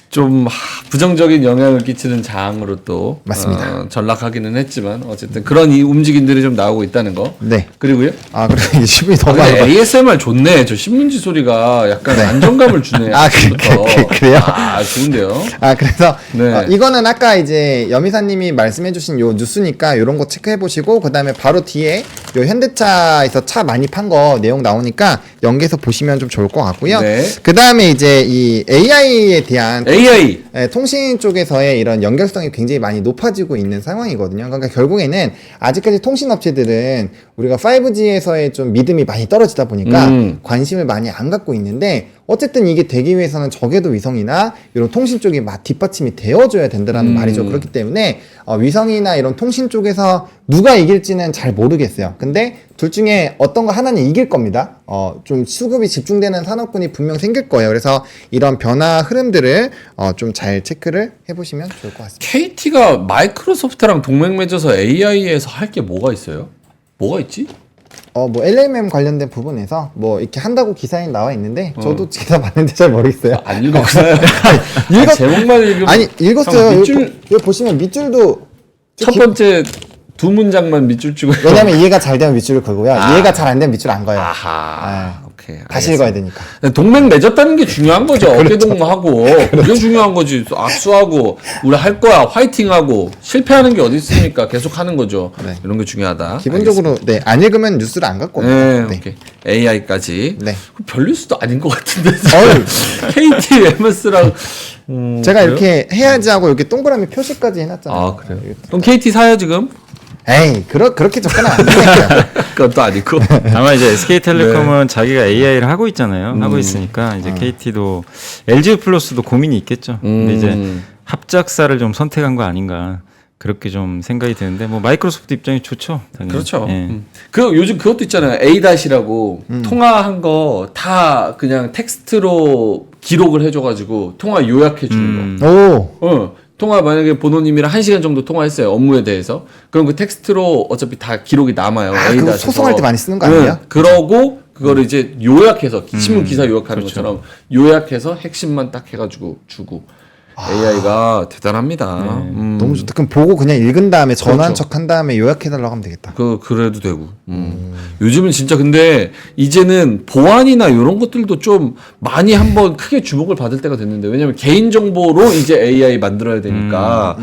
좀 부정적인 영향을 끼치는 장으로 또 맞습니다. 전락하기는 했지만 어쨌든 그런 이 움직임들이 좀 나오고 있다는 거. 네. 그리고요. 그래 이게 신문이 더 근데 많아. ASMR 좋네. 저 신문지 소리가 약간 안정감을 주네. 그래요? 좋은데요. 그래서 네. 이거는 아까 이제 여미사님이 말씀해주신 요 뉴스니까 요런 거 체크해 보시고, 그 다음에 바로 뒤에 요 현대차에서 차 많이 판 거 내용 나오니까 연계해서 보시면 좀 좋을 것 같고요. 네. 그 다음에 이제 이 AI에 대한 AI. 통신 쪽에서의 이런 연결성이 굉장히 많이 높아지고 있는 상황이거든요. 그러니까 결국에는 아직까지 통신업체들은 우리가 5G에서의 좀 믿음이 많이 떨어지다 보니까 관심을 많이 안 갖고 있는데, 어쨌든 이게 되기 위해서는 저궤도 위성이나 이런 통신 쪽이 뒷받침이 되어줘야 된다라는 말이죠. 그렇기 때문에 위성이나 이런 통신 쪽에서 누가 이길지는 잘 모르겠어요. 근데 둘 중에 어떤 거 하나는 이길 겁니다. 좀 수급이 집중되는 산업군이 분명 생길 거예요. 그래서 이런 변화 흐름들을 좀 잘 체크를 해보시면 좋을 것 같습니다. KT가 마이크로소프트랑 동맹 맺어서 AI에서 할 게 뭐가 있어요? 뭐가 있지? 뭐 LLM 관련된 부분에서 뭐 이렇게 한다고 기사에 나와 있는데, 저도 기사 봤는데 잘 모르겠어요. 안 읽었어요. 제목만 읽으면 읽었어요. 밑줄 여기 보시면 밑줄도 첫 번째 두 문장만 밑줄 치고. 왜냐면 이해가 잘 되면 밑줄을 걸고요. 이해가 잘 안 되면 밑줄 안 거예요. 오케이. 다시 읽어야 되니까. 동맹 맺었다는 게 중요한 거죠. 어깨동무하고 그게 중요한 거지. 악수하고 우리 할 거야. 화이팅하고 실패하는 게 어디 있습니까? 계속 하는 거죠. 네. 이런 게 중요하다. 기본적으로 안 읽으면 뉴스를 안 갖고 옵니다. 네, 오케이. AI까지. 네. 별 뉴스도 아닌 것 같은데. KT, MS랑 제가 그래요? 이렇게 해야지 하고 여기 동그라미 표시까지 해놨잖아요. 그래요? 그럼 KT 사요 지금? 에이, 그렇게 접근하면 안 되니까. 그것도 아니고. 다만 이제 SK텔레콤은 자기가 AI를 하고 있잖아요. 하고 있으니까 이제 KT도 LG 플러스도 고민이 있겠죠. 근데 이제 합작사를 좀 선택한 거 아닌가. 그렇게 좀 생각이 드는데, 뭐 마이크로소프트 입장이 좋죠. 당연히. 그렇죠. 예. 요즘 그것도 있잖아요. A-라고 통화한 거 다 그냥 텍스트로 기록을 해줘가지고 통화 요약해 주는 거. 오. 통화 만약에 번호님이랑 1시간 정도 통화했어요. 업무에 대해서. 그럼 그 텍스트로 어차피 다 기록이 남아요. 그거 소송할 때 많이 쓰는 거 아니에요? 그러고 그거를 이제 요약해서 신문 기사 요약하는 것처럼 요약해서 핵심만 딱 해가지고 주고. AI가 대단합니다. 너무 좋다. 그럼 보고 그냥 읽은 다음에 전화한 그렇죠. 척 한 다음에 요약해달라고 하면 되겠다. 그래도 되고. 요즘은 진짜 근데 이제는 보안이나 이런 것들도 좀 많이 한번 크게 주목을 받을 때가 됐는데, 왜냐면 개인정보로 이제 AI 만들어야 되니까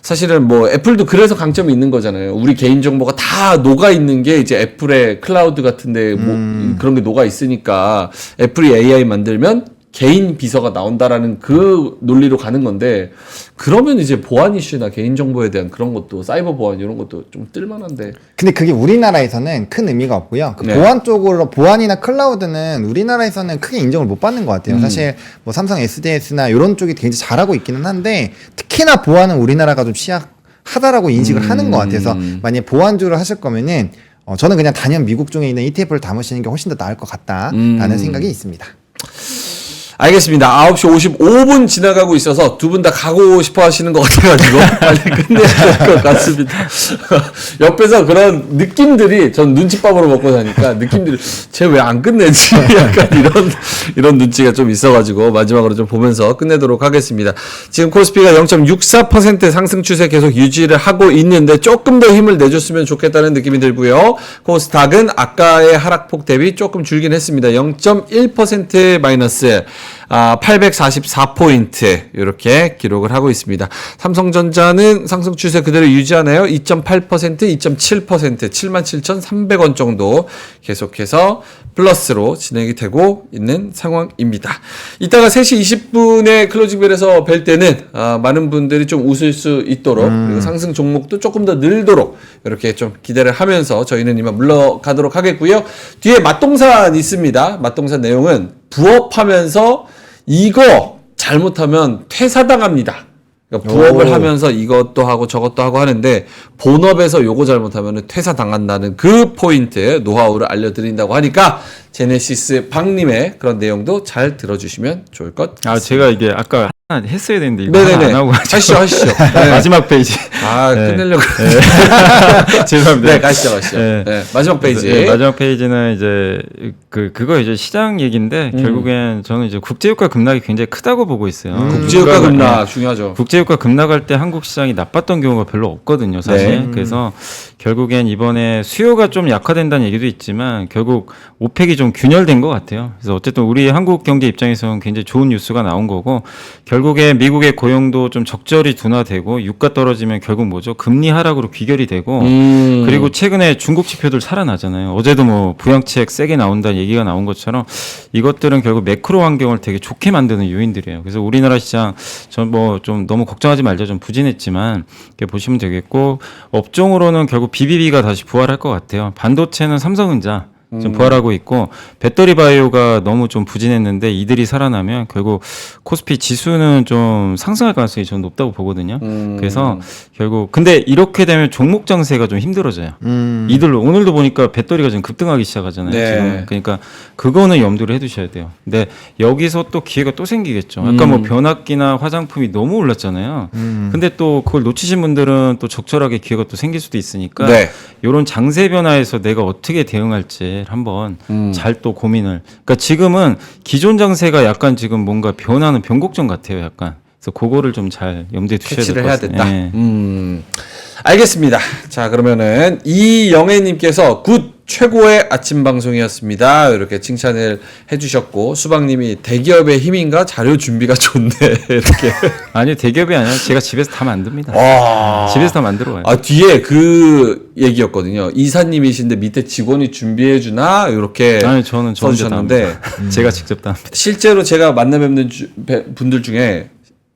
사실은 뭐 애플도 그래서 강점이 있는 거잖아요. 우리 개인 정보가 다 녹아 있는 게 이제 애플의 클라우드 같은데 뭐 그런 게 녹아 있으니까 애플이 AI 만들면 개인 비서가 나온다라는 그 논리로 가는 건데, 그러면 이제 보안 이슈나 개인 정보에 대한 그런 것도 사이버 보안 이런 것도 좀 뜰만한데. 근데 그게 우리나라에서는 큰 의미가 없고요. 그 네. 보안 쪽으로, 보안이나 클라우드는 우리나라에서는 크게 인정을 못 받는 것 같아요. 사실 뭐 삼성 SDS나 이런 쪽이 굉장히 잘하고 있기는 한데, 특히나 보안은 우리나라가 좀 취약하다라고 인식을 하는 것 같아서, 만약에 보안주를 하실 거면은 저는 그냥 단연 미국 중에 있는 ETF를 담으시는 게 훨씬 더 나을 것 같다라는 생각이 있습니다. 알겠습니다. 9시 55분 지나가고 있어서 두 분 다 가고 싶어 하시는 것 같아가지고 빨리 끝내야 될 것 같습니다. 옆에서 그런 느낌들이, 전 눈칫밥으로 먹고 사니까 느낌들이 쟤 왜 안 끝내지? 약간 이런 눈치가 좀 있어가지고 마지막으로 좀 보면서 끝내도록 하겠습니다. 지금 코스피가 0.64% 상승 추세 계속 유지를 하고 있는데 조금 더 힘을 내줬으면 좋겠다는 느낌이 들고요. 코스닥은 아까의 하락폭 대비 조금 줄긴 했습니다. 0.1% 마이너스 844포인트 이렇게 기록을 하고 있습니다. 삼성전자는 상승 추세 그대로 유지하나요? 2.8%, 2.7%, 77,300원 정도 계속해서 플러스로 진행이 되고 있는 상황입니다. 이따가 3시 20분에 클로징벨에서 뵐 때는 많은 분들이 좀 웃을 수 있도록, 그리고 상승 종목도 조금 더 늘도록 이렇게 좀 기대를 하면서 저희는 이만 물러가도록 하겠고요. 뒤에 맛동산 있습니다. 맛동산 내용은 부업하면서 이거 잘못하면 퇴사당합니다. 그러니까 부업을 하면서 이것도 하고 저것도 하고 하는데 본업에서 요거 잘못하면 퇴사당한다는 그 포인트 노하우를 알려드린다고 하니까 제네시스 박님의 그런 내용도 잘 들어주시면 좋을 것 같습니다. 제가 이게 아까 하나 했어야 되는데 이거 네네네. 하나 안 하고 하시죠. 네. 마지막 페이지. 끝내려고. 죄송합니다. 네, 가시죠. 네. 네, 마지막 페이지. 네, 마지막 페이지는 이제 그거 이제 시장 얘기인데 결국엔 저는 이제 국제유가 급락이 굉장히 크다고 보고 있어요. 국제유가 급락 중요하죠. 국제유가 급락할 때 한국 시장이 나빴던 경우가 별로 없거든요, 사실. 그래서 결국엔 이번에 수요가 좀 약화된다는 얘기도 있지만 결국 오펙이 좀 균열된 것 같아요. 그래서 어쨌든 우리 한국 경제 입장에서는 굉장히 좋은 뉴스가 나온 거고, 결국에 미국의 고용도 좀 적절히 둔화되고 유가 떨어지면 결국 뭐죠? 금리 하락으로 귀결이 되고, 그리고 최근에 중국 지표들 살아나잖아요. 어제도 뭐 부양책 세게 나온다는 얘기가 나온 것처럼 이것들은 결국 매크로 환경을 되게 좋게 만드는 요인들이에요. 그래서 우리나라 시장 전 뭐 좀 너무 걱정하지 말자, 좀 부진했지만 이렇게 보시면 되겠고, 업종으로는 결국 BBB가 다시 부활할 것 같아요. 반도체는 삼성전자 좀 부활하고 있고, 배터리 바이오가 너무 좀 부진했는데 이들이 살아나면 결국 코스피 지수는 좀 상승할 가능성이 저는 높다고 보거든요. 그래서 결국 근데 이렇게 되면 종목 장세가 좀 힘들어져요. 이들로 오늘도 보니까 배터리가 지금 급등하기 시작하잖아요. 네. 지금. 그러니까 그거는 염두를 해두셔야 돼요. 근데 여기서 또 기회가 또 생기겠죠. 아까 뭐 변압기나 화장품이 너무 올랐잖아요. 근데 또 그걸 놓치신 분들은 또 적절하게 기회가 또 생길 수도 있으니까 네. 이런 장세 변화에서 내가 어떻게 대응할지 한번 잘 또 고민을. 그러니까 지금은 기존 장세가 약간 지금 뭔가 변하는 변곡점 같아요, 약간. 그래서 그거를 좀 잘 염두에 두셔야 될 것 해야 같습니다. 된다. 네. 알겠습니다. 자, 그러면은 이영애님께서 굿 최고의 아침 방송이었습니다. 이렇게 칭찬을 해주셨고, 수박님이 대기업의 힘인가 자료 준비가 좋네. 이렇게. 아니요, 대기업이 아니라 제가 집에서 다 만듭니다. 와. 집에서 다 만들어 와요. 뒤에 그 얘기였거든요. 이사님이신데 밑에 직원이 준비해주나? 이렇게 아니, 저는 저 혼자 다 써주셨는데, 합니다. 제가 직접 다 합니다. 실제로 제가 만나 뵙는 분들 중에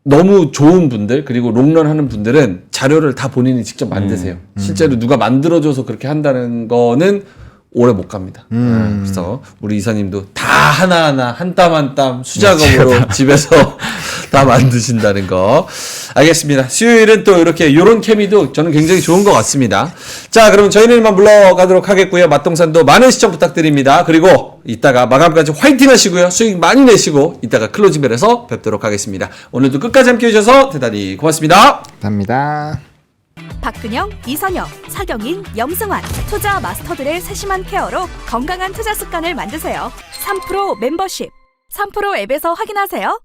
너무 좋은 분들, 그리고 롱런 하는 분들은 자료를 다 본인이 직접 만드세요. 실제로 누가 만들어줘서 그렇게 한다는 거는 오래 못 갑니다. 그래서 우리 이사님도 다 하나하나 한 땀 한 땀 수작업으로 집에서 다 만드신다는 거. 알겠습니다. 수요일은 또 이렇게 요런 케미도 저는 굉장히 좋은 것 같습니다. 자, 그럼 저희는 이만 물러가도록 하겠고요. 맛동산도 많은 시청 부탁드립니다. 그리고 이따가 마감까지 화이팅 하시고요. 수익 많이 내시고 이따가 클로징벨에서 뵙도록 하겠습니다. 오늘도 끝까지 함께 해주셔서 대단히 고맙습니다. 감사합니다. 박근영, 이선영, 사경인, 염승환 투자 마스터들의 세심한 케어로 건강한 투자 습관을 만드세요. 3프로 멤버십 3프로 앱에서 확인하세요.